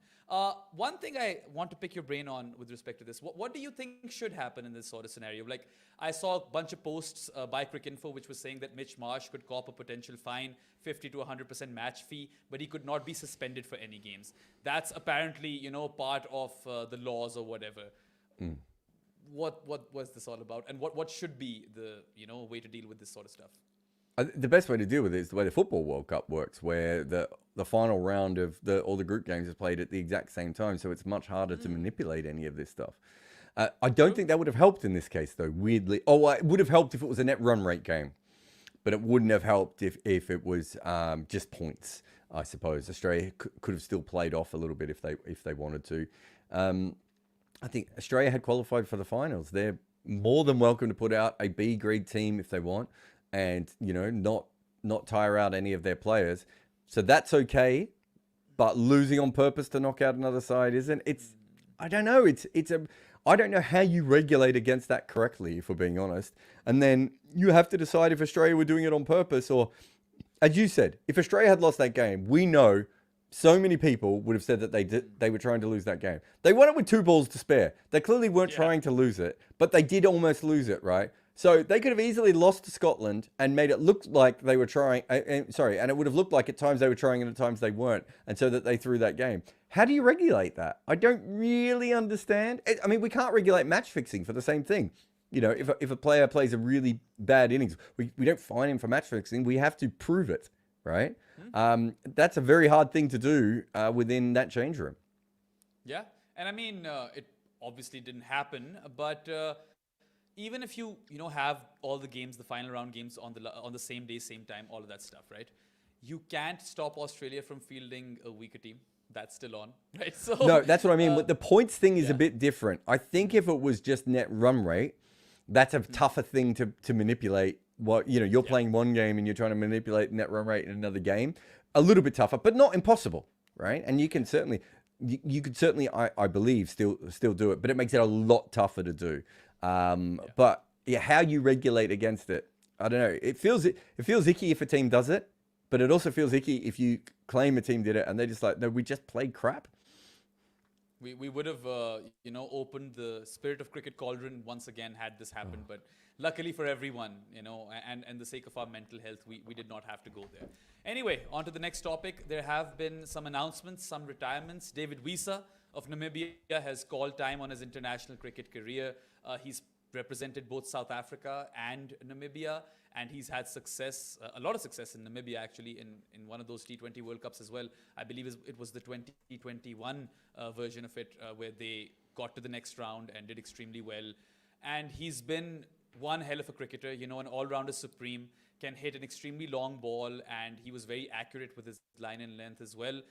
S3: One thing I want to pick your brain on with respect to this, what do you think should happen in this sort of scenario? Like, I saw a bunch of posts by Cricinfo which was saying that Mitch Marsh could cop a potential fine, 50 to 100% match fee, but he could not be suspended for any games. That's apparently, part of the laws or whatever. What was this all about, and what should be the way to deal with this sort of stuff?
S1: The best way to deal with it is the way the Football World Cup works, where the final round of all the group games is played at the exact same time, so it's much harder to manipulate any of this stuff. I don't think that would have helped in this case, though, weirdly. Oh, it would have helped if it was a net run rate game, but it wouldn't have helped if it was just points, I suppose. Australia could have still played off a little bit if they wanted to. I think Australia had qualified for the finals. They're more than welcome to put out a B grade team if they want, and not tire out any of their players. So that's okay. But losing on purpose to knock out another side isn't. I don't know. I don't know how you regulate against that correctly, if we're being honest. And then you have to decide if Australia were doing it on purpose, or, as you said, if Australia had lost that game, we know so many people would have said that they were trying to lose that game. They won it with 2 balls to spare. They clearly weren't trying to lose it, but they did almost lose it, right? So they could have easily lost to Scotland and made it look like they were trying. And it would have looked like at times they were trying and at times they weren't, and so that they threw that game. How do you regulate that? I don't really understand. I mean, we can't regulate match fixing for the same thing. If a player plays a really bad innings, we don't fine him for match fixing. We have to prove it, right? That's a very hard thing to do within that change room.
S3: Yeah, and I mean, it obviously didn't happen, but even if you have all the games, the final round games on the same day, same time, all of that stuff, right? You can't stop Australia from fielding a weaker team. That's still on, right? So
S1: no, that's what I mean. But the points thing is a bit different. I think if it was just net run rate, that's a tougher thing to manipulate. You're playing one game and you're trying to manipulate net run rate in another game. A little bit tougher, but not impossible, right? And you could certainly, I believe, still do it, but it makes it a lot tougher to do. But how you regulate against it, I don't know. It feels icky if a team does it, but it also feels icky if you claim a team did it and they're just like, no, we just played crap.
S3: We would have, opened the Spirit of Cricket cauldron once again had this happened. But luckily for everyone, and the sake of our mental health, we did not have to go there. Anyway, on to the next topic. There have been some announcements, some retirements. David Wiese of Namibia has called time on his international cricket career. He's represented both South Africa and Namibia, and he's had success, a lot of success in Namibia, actually, in one of those T20 World Cups as well. I believe it was the 2021 version of it, where they got to the next round and did extremely well. And he's been one hell of a cricketer, an all-rounder supreme, can hit an extremely long ball, and he was very accurate with his line and length as well.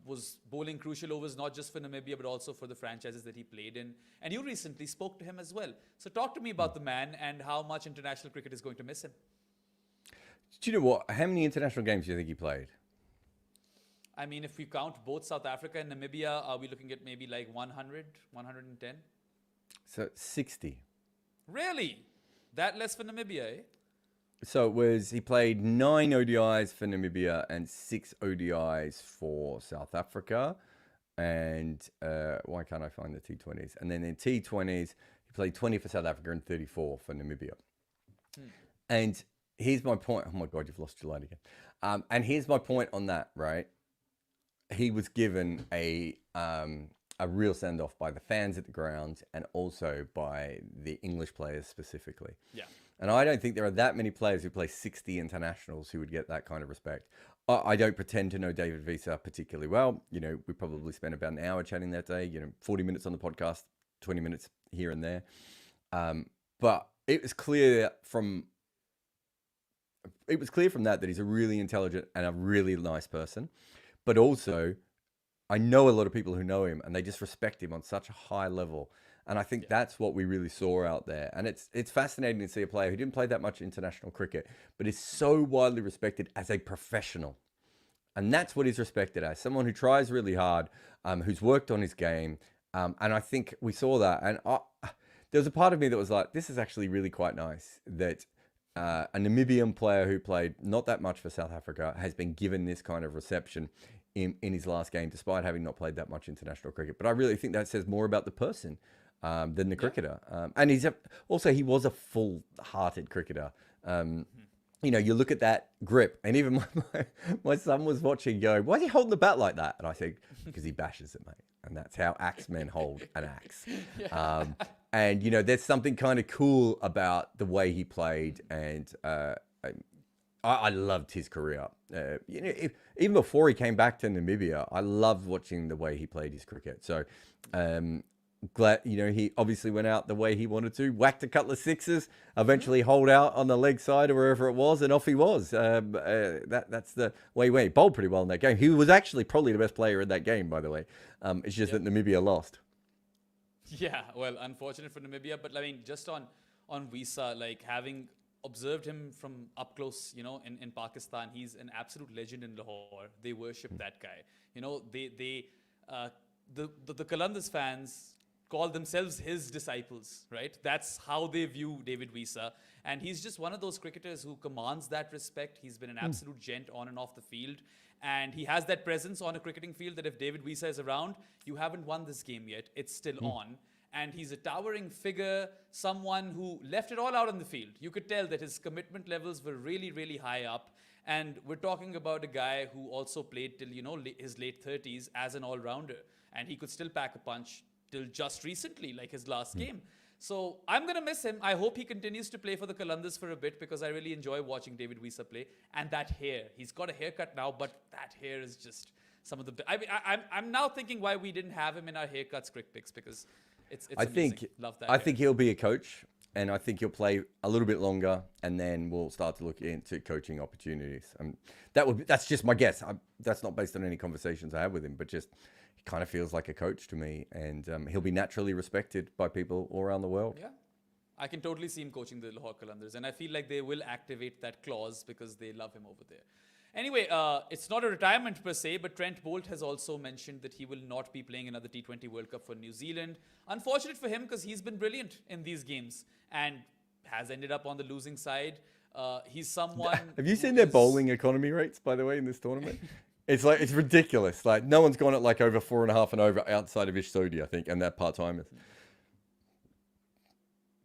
S3: Was bowling crucial overs not just for Namibia, but also for the franchises that he played in. And you recently spoke to him as well. So talk to me about the man and how much international cricket is going to miss him.
S1: Do you know what? How many international games do you think he played?
S3: I mean, if we count both South Africa and Namibia, are we looking at maybe like 100, 110?
S1: So 60.
S3: Really? That less for Namibia, eh?
S1: So he played 9 ODIs for Namibia and 6 ODIs for South Africa. And why can't I find the T20s? And then in T20s, he played 20 for South Africa and 34 for Namibia. And here's my point. Oh my God, you've lost your light again. And here's my point on that, right? He was given a real send-off by the fans at the ground and also by the English players specifically. Yeah. And I don't think there are that many players who play 60 internationals who would get that kind of respect. I don't pretend to know David Wiese particularly well. We probably spent about an hour chatting that day, 40 minutes on the podcast, 20 minutes here and there. But it was clear from that he's a really intelligent and a really nice person. But also, I know a lot of people who know him and they just respect him on such a high level. And I think that's what we really saw out there. And it's fascinating to see a player who didn't play that much international cricket, but is so widely respected as a professional. And that's what he's respected as, someone who tries really hard, who's worked on his game. And I think we saw that. And there was a part of me that was like, this is actually really quite nice that a Namibian player who played not that much for South Africa has been given this kind of reception in his last game, despite having not played that much international cricket. But I really think that says more about the person than the cricketer. And he was a full-hearted cricketer. You know, you look at that grip, and even my son was watching going, why is he holding the bat like that? And I said, because he bashes it, mate. And that's how axemen hold an axe. And, you know, there's something kind of cool about the way he played. And I loved his career. You know, even before he came back to Namibia, I loved watching the way he played his cricket. So, glad, you know, he obviously went out the way he wanted to, whacked a couple of sixes, eventually holed out on the leg side or wherever it was, and off he was. That's the way he went. He bowled pretty well in that game. He was actually probably the best player in that game, by the way. It's just that Namibia lost.
S3: Yeah, well, unfortunate for Namibia, but I mean, just on Visa, like having observed him from up close, you know, in Pakistan, he's an absolute legend in Lahore. They worship that guy. You know, the Qalandars fans call themselves his disciples, right? That's how they view David Visa. And he's just one of those cricketers who commands that respect. He's been an absolute gent on and off the field. And he has that presence on a cricketing field that if David Visa is around, you haven't won this game yet. It's still on. And he's a towering figure, someone who left it all out on the field. You could tell that his commitment levels were really, really high up. And we're talking about a guy who also played till, you know, his late 30s as an all-rounder. And he could still pack a punch till just recently, like his last game. So I'm going to miss him. I hope he continues to play for the Qalandars for a bit because I really enjoy watching David Visa play. And that hair. He's got a haircut now, but that hair is just some of the... I'm now thinking why we didn't have him in our haircuts crick picks because it's amazing. Love that hair.
S1: think he'll be a coach, and I think he'll play a little bit longer, and then we'll start to look into coaching opportunities. That's just my guess. That's not based on any conversations I have with him, but just... kind of feels like a coach to me, and he'll be naturally respected by people all around the world.
S3: Yeah, I can totally see him coaching the Lahore Qalandars, and I feel like they will activate that clause because they love him over there. Anyway, it's not a retirement per se, but Trent Bolt has also mentioned that he will not be playing another T20 World Cup for New Zealand. Unfortunate for him because he's been brilliant in these games and has ended up on the losing side. He's someone...
S1: Have you seen their bowling economy rates, by the way, in this tournament? It's ridiculous. Like, no one's gone at like over 4.5 and over outside of Ish Sodhi, I think, and that part-timers.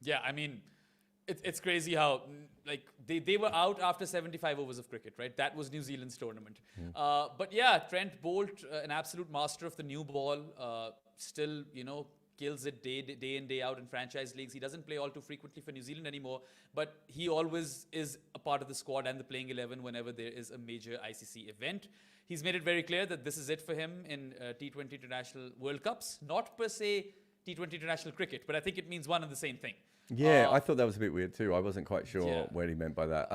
S3: Yeah, I mean, it's crazy how, like, they were out after 75 overs of cricket, right? That was New Zealand's tournament. But yeah, Trent Bolt, an absolute master of the new ball, still, you know, kills it day in, day out in franchise leagues. He doesn't play all too frequently for New Zealand anymore, but he always is a part of the squad and the playing 11 whenever there is a major ICC event. He's made it very clear that this is it for him in T20 International World Cups. Not per se T20 International Cricket, but I think it means one and the same thing.
S1: Yeah, I thought that was a bit weird too. I wasn't quite sure what he meant by that.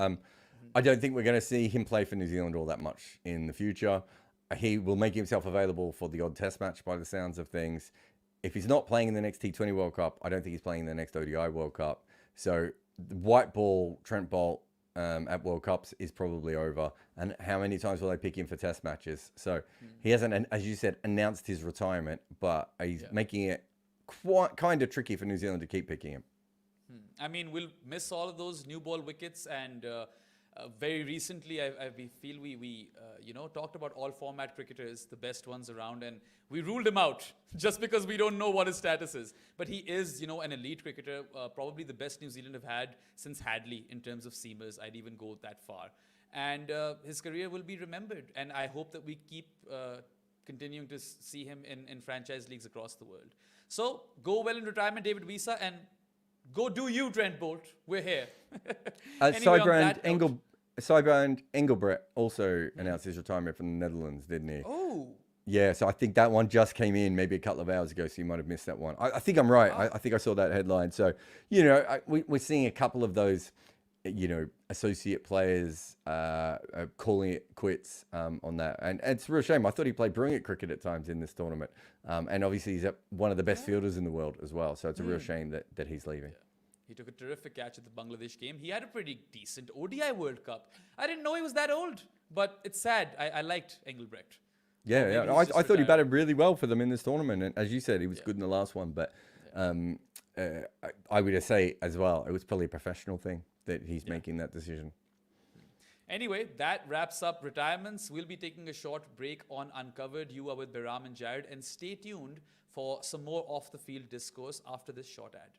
S1: I don't think we're going to see him play for New Zealand all that much in the future. He will make himself available for the odd test match by the sounds of things. If he's not playing in the next T20 World Cup, I don't think he's playing in the next ODI World Cup. So the white ball, Trent Bolt, at World Cups is probably over. And how many times will they pick him for test matches? So he hasn't, as you said, announced his retirement, but he's making it quite kind of tricky for New Zealand to keep picking him.
S3: I mean, we'll miss all of those new ball wickets, and very recently, I feel we you know, talked about all format cricketers, the best ones around, and we ruled him out just because we don't know what his status is. But he is, you know, an elite cricketer, probably the best New Zealand have had since Hadley in terms of seamers. I'd even go that far. And his career will be remembered, and I hope that we keep continuing to see him in franchise leagues across the world. So, go well in retirement, David Visa, and go do you, Trent Bolt. We're here.
S1: Anyway, Sijbrand Engelbrecht also announced his retirement from the Netherlands, didn't he?
S3: Oh.
S1: Yeah, so I think that one just came in maybe a couple of hours ago, so you might have missed that one. I think I'm right. I think I saw that headline. So, you know, we're seeing a couple of those, you know, associate players calling it quits on that. And it's a real shame. I thought he played brilliant cricket at times in this tournament. And obviously he's one of the best fielders in the world as well. So it's a real shame that he's leaving.
S3: Yeah. He took a terrific catch at the Bangladesh game. He had a pretty decent ODI World Cup. I didn't know he was that old, but it's sad. I liked Engelbrecht.
S1: Yeah. I thought he batted really well for them in this tournament. And as you said, he was good in the last one. But I would say as well, it was probably a professional thing that he's making that decision.
S3: Anyway, that wraps up retirements. We'll be taking a short break on Uncovered. You are with Behram and Jared, and stay tuned for some more off-the-field discourse after this short ad.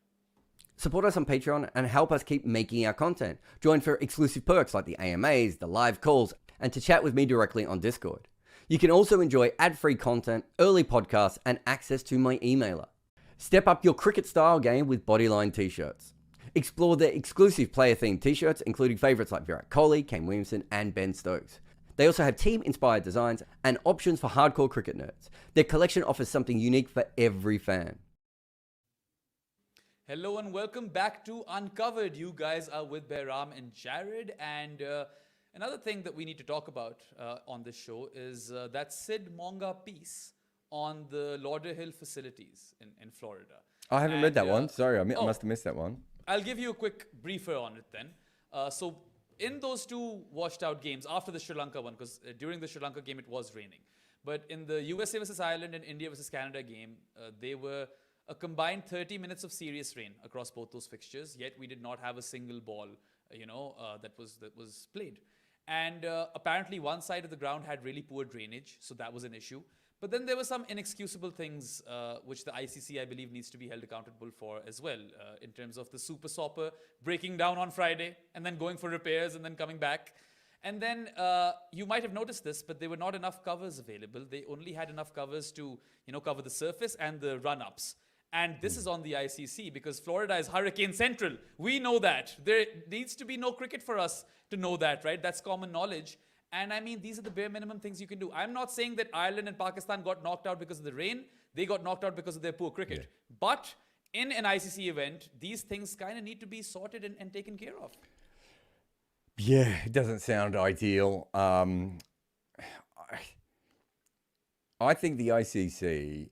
S4: Support us on Patreon and help us keep making our content. Join for exclusive perks like the AMAs, the live calls, and to chat with me directly on Discord. You can also enjoy ad-free content, early podcasts, and access to my emailer. Step up your cricket-style game with Bodyline t-shirts. Explore their exclusive player-themed t-shirts, including favourites like Virat Kohli, Kane Williamson, and Ben Stokes. They also have team-inspired designs and options for hardcore cricket nerds. Their collection offers something unique for every fan.
S3: Hello and welcome back to Uncovered. You guys are with Behram and Jared, and another thing that we need to talk about on this show is that Sid Monga piece on the Lauderhill facilities in Florida.
S1: I haven't read that one. Sorry, I must have missed that one.
S3: I'll give you a quick briefer on it then. So in those two washed out games, after the Sri Lanka one, because during the Sri Lanka game it was raining, but in the USA versus Ireland and India versus Canada game, they were a combined 30 minutes of serious rain across both those fixtures, yet we did not have a single ball, that was played. And apparently one side of the ground had really poor drainage, so that was an issue. But then there were some inexcusable things which the ICC, I believe, needs to be held accountable for as well, in terms of the super sopper breaking down on Friday and then going for repairs and then coming back. And then you might have noticed this, but there were not enough covers available. They only had enough covers to, cover the surface and the run-ups. And this is on the ICC because Florida is hurricane central. We know that. There needs to be no cricket for us to know that, right? That's common knowledge. And I mean, these are the bare minimum things you can do. I'm not saying that Ireland and Pakistan got knocked out because of the rain. They got knocked out because of their poor cricket. Yeah. But in an ICC event, these things kind of need to be sorted and taken care of.
S1: Yeah, it doesn't sound ideal. I think the ICC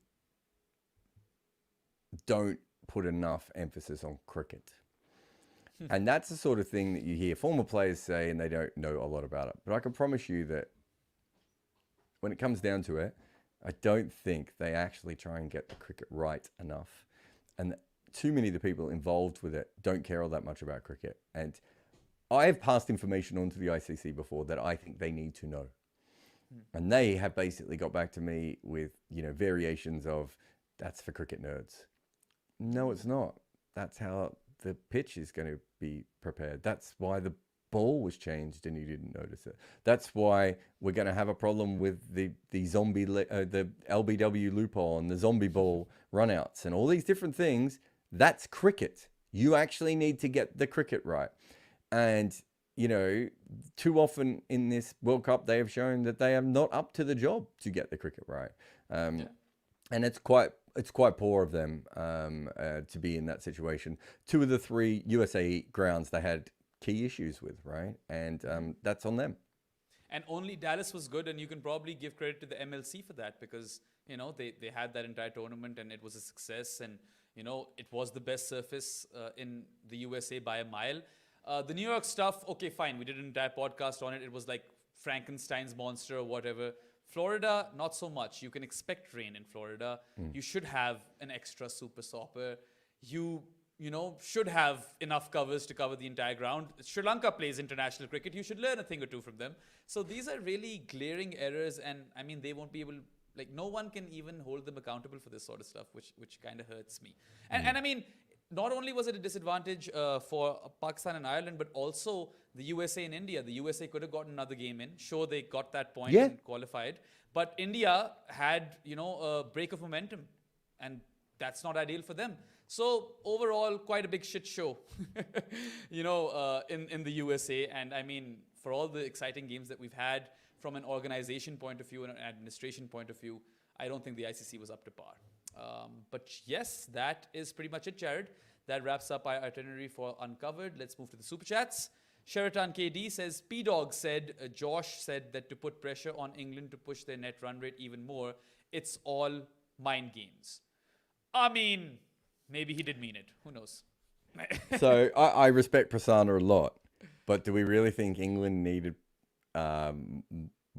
S1: don't put enough emphasis on cricket. And that's the sort of thing that you hear former players say, and they don't know a lot about it. But I can promise you that when it comes down to it, I don't think they actually try and get the cricket right enough. And too many of the people involved with it don't care all that much about cricket. And I have passed information on to the ICC before that I think they need to know. And they have basically got back to me with, variations of, that's for cricket nerds. No, it's not. That's how the pitch is going to be prepared. That's why the ball was changed and you didn't notice it. That's why we're going to have a problem with the LBW loophole and the zombie ball runouts and all these different things. That's cricket. You actually need to get the cricket right. And, too often in this World Cup, they have shown that they are not up to the job to get the cricket right. And it's quite poor of them to be in that situation. 2 of the 3 USA grounds they had key issues with, right? And that's on them.
S3: And only Dallas was good, and you can probably give credit to the MLC for that because, they had that entire tournament and it was a success and, it was the best surface in the USA by a mile. The New York stuff, okay, fine. We did an entire podcast on it. It was like Frankenstein's monster or whatever. Florida, not so much. You can expect rain in Florida. You should have an extra super sopper. You should have enough covers to cover the entire ground. Sri Lanka plays international cricket. You should learn a thing or two from them. So these are really glaring errors, and I mean, they won't be able, no one can even hold them accountable for this sort of stuff, which kind of hurts me. And I mean, not only was it a disadvantage for Pakistan and Ireland, but also the USA and India. The USA could have gotten another game in. Sure, they got that point and qualified. But India had, a break of momentum. And that's not ideal for them. So overall, quite a big shit show, in the USA. And I mean, for all the exciting games that we've had from an organization point of view and an administration point of view, I don't think the ICC was up to par. But yes, that is pretty much it, Jared. That wraps up our itinerary for Uncovered. Let's move to the Super Chats. Sheraton KD says, P-Dog said, Josh said that to put pressure on England to push their net run rate even more, it's all mind games. I mean, maybe he did mean it. Who knows?
S1: So I respect Prasanna a lot, but do we really think England needed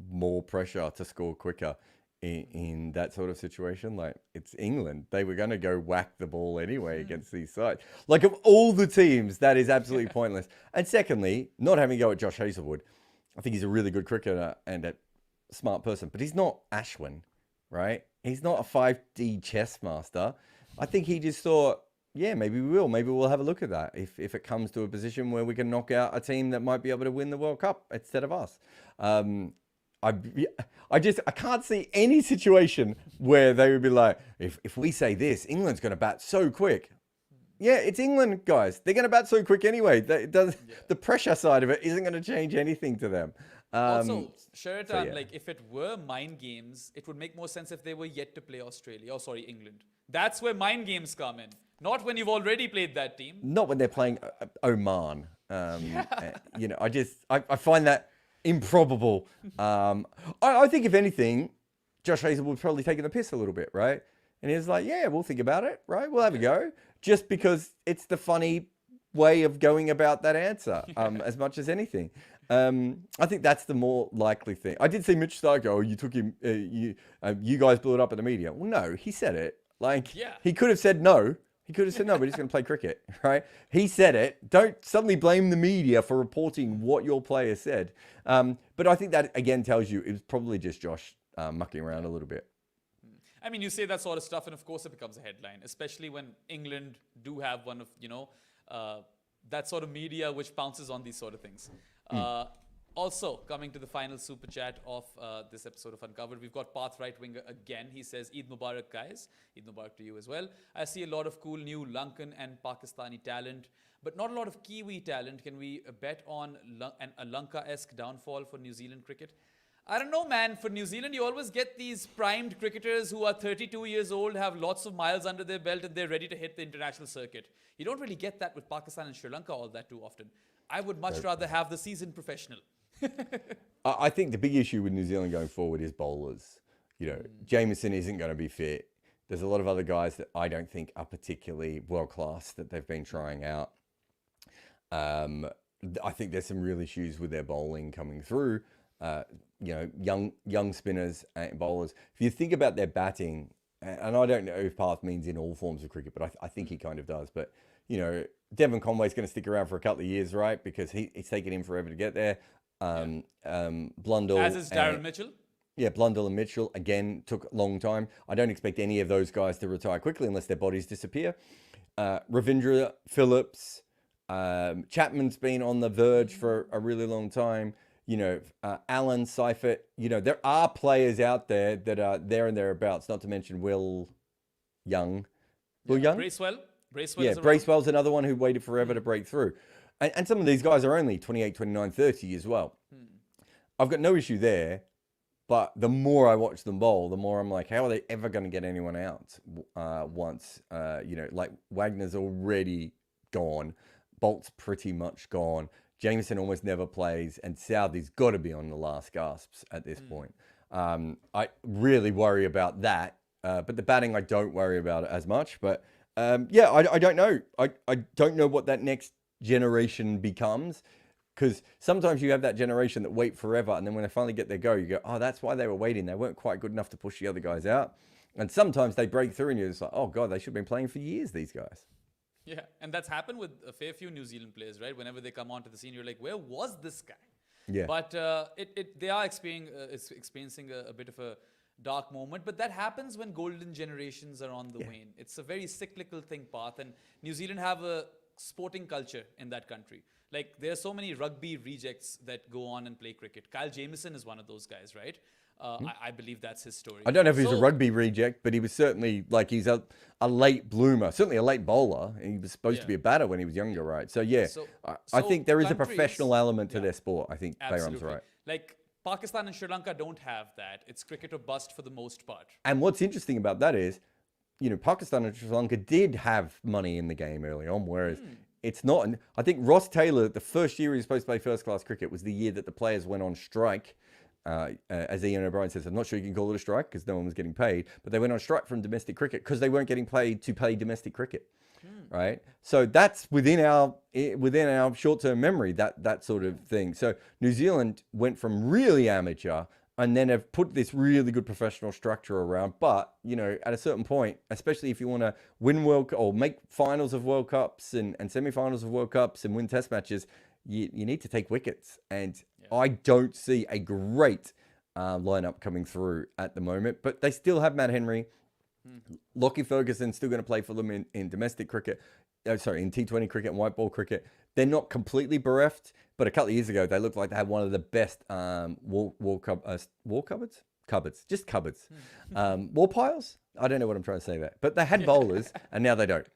S1: more pressure to score quicker? in that sort of situation. Like, it's England. They were going to go whack the ball anyway against these sides. Like, of all the teams, that is absolutely pointless. And secondly, not having a go at Josh Hazlewood. I think he's a really good cricketer and a smart person, but he's not Ashwin, right? He's not a 5D chess master. I think he just thought, yeah, maybe we will. Maybe we'll have a look at that if it comes to a position where we can knock out a team that might be able to win the World Cup instead of us. I can't see any situation where they would be like, if we say this, England's going to bat so quick. Yeah, it's England, guys. They're going to bat so quick anyway. The pressure side of it isn't going to change anything to them.
S3: Also, Sheraton,
S1: so yeah.
S3: like if it were mind games, it would make more sense if they were yet to play Australia. Oh, sorry, England. That's where mind games come in. Not when you've already played that team.
S1: Not when they're playing Oman. You know, I find that improbable. I think if anything, Josh Hazlewood probably taking the piss a little bit, right? And he was like, yeah, we'll think about it, right? We'll have a go. Just because it's the funny way of going about that answer, as much as anything. I think that's the more likely thing. I did see Mitch Stark go, you took him, you guys blew it up in the media. Well, no, he said it. Like, he could have said no. He could have said, no, we're just going to play cricket, right? He said it. Don't suddenly blame the media for reporting what your player said. But I think that, again, tells you it was probably just Josh mucking around a little bit.
S3: I mean, you say that sort of stuff, and of course it becomes a headline, especially when England do have one of, that sort of media which pounces on these sort of things. Also, coming to the final super chat of this episode of Uncovered, we've got Path Right Winger again. He says, Eid Mubarak, guys. Eid Mubarak to you as well. I see a lot of cool new Lankan and Pakistani talent, but not a lot of Kiwi talent. Can we bet on a Lanka-esque downfall for New Zealand cricket? I don't know, man. For New Zealand, you always get these primed cricketers who are 32 years old, have lots of miles under their belt, and they're ready to hit the international circuit. You don't really get that with Pakistan and Sri Lanka all that too often. I would much rather have the seasoned professional.
S1: I think the big issue with New Zealand going forward is bowlers. Jameson isn't going to be fit. There's a lot of other guys that I don't think are particularly world class that they've been trying out. I think there's some real issues with their bowling coming through. Young spinners and bowlers. If you think about their batting, and I don't know if Path means in all forms of cricket, but I think he kind of does. But Devon Conway's going to stick around for a couple of years, right? Because it's taken him forever to get there. Blundell,
S3: as is Darren Mitchell.
S1: Yeah, Blundell and Mitchell, again, took a long time. I don't expect any of those guys to retire quickly unless their bodies disappear. Ravindra, Phillips, Chapman's been on the verge for a really long time. Alan, Seifert, there are players out there that are there and thereabouts, not to mention Will Young.
S3: Bracewell.
S1: Bracewell's another one who waited forever to break through. And some of these guys are only 28, 29, 30 as well. I've got no issue there, but the more I watch them bowl, the more I'm like, how are they ever going to get anyone out once, like Wagner's already gone, Bolt's pretty much gone, Jameson almost never plays, and Southey's got to be on the last gasps at this point. I really worry about that, but the batting, I don't worry about it as much. But I don't know. I don't know what that next generation becomes, because sometimes you have that generation that wait forever, and then when they finally get their go, you go, oh, that's why they were waiting. They weren't quite good enough to push the other guys out. And sometimes they break through and you're just like, oh God, they should have been playing for years, these guys.
S3: Yeah, and that's happened with a fair few New Zealand players, right? Whenever they come onto the scene, you're like, where was this guy?
S1: Yeah.
S3: But they are experiencing a bit of a dark moment, but that happens when golden generations are on the wane. It's a very cyclical thing, Path, and New Zealand have a sporting culture in that country. Like, there are so many rugby rejects that go on and play cricket. Kyle Jamieson is one of those guys, right? I believe that's his story.
S1: I don't know if he's a rugby reject, but he was certainly, like, he's a late bloomer, certainly a late bowler. He was supposed to be a batter when he was younger, right? So, I think there is a professional element to their sport. I think Bayram's right.
S3: Like, Pakistan and Sri Lanka don't have that. It's cricket or bust for the most part.
S1: And what's interesting about that is, Pakistan and Sri Lanka did have money in the game early on, whereas it's not. And I think Ross Taylor, the first year he was supposed to play first-class cricket, was the year that the players went on strike. As Ian O'Brien says, I'm not sure you can call it a strike because no one was getting paid, but they went on strike from domestic cricket because they weren't getting paid to play domestic cricket, right? So that's within our short-term memory, that sort of thing. So New Zealand went from really amateur and then have put this really good professional structure around. But, you know, at a certain point, especially if you want to win or make finals of World Cups and semi-finals of World Cups and win test matches, you need to take wickets. And I don't see a great lineup coming through at the moment, but they still have Matt Henry. Lockie Ferguson's still going to play for them in domestic cricket. In T20 cricket and white ball cricket. They're not completely bereft, but a couple of years ago, they looked like they had one of the best wall cupboards? Cupboards, just cupboards. Wall piles? I don't know what I'm trying to say there. But they had bowlers, and now they don't.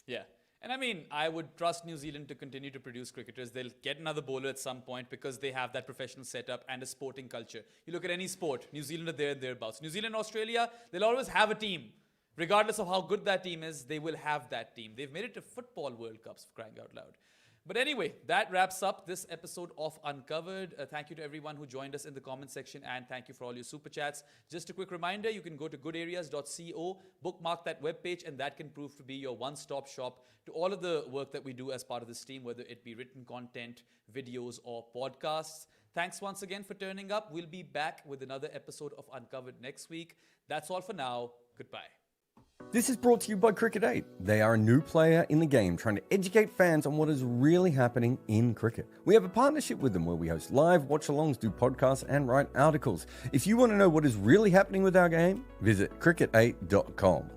S3: Yeah. And I mean, I would trust New Zealand to continue to produce cricketers. They'll get another bowler at some point because they have that professional setup and a sporting culture. You look at any sport, New Zealand are there and thereabouts. New Zealand, Australia, they'll always have a team. Regardless of how good that team is, they will have that team. They've made it to football World Cups, for crying out loud. But anyway, that wraps up this episode of Uncovered. Thank you to everyone who joined us in the comment section, and thank you for all your super chats. Just a quick reminder, you can go to goodareas.co, bookmark that webpage, and that can prove to be your one-stop shop to all of the work that we do as part of this team, whether it be written content, videos, or podcasts. Thanks once again for turning up. We'll be back with another episode of Uncovered next week. That's all for now. Goodbye.
S1: This is brought to you by Cricket 8. They are a new player in the game trying to educate fans on what is really happening in cricket. We have a partnership with them where we host live watch-alongs, do podcasts, and write articles. If you want to know what is really happening with our game, visit cricket8.com.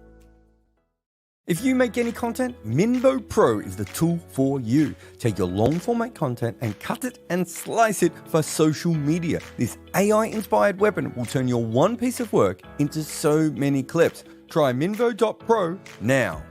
S1: If you make any content, Minvo Pro is the tool for you. Take your long format content and cut it and slice it for social media. This AI-inspired weapon will turn your one piece of work into so many clips. Try Minvo.pro now.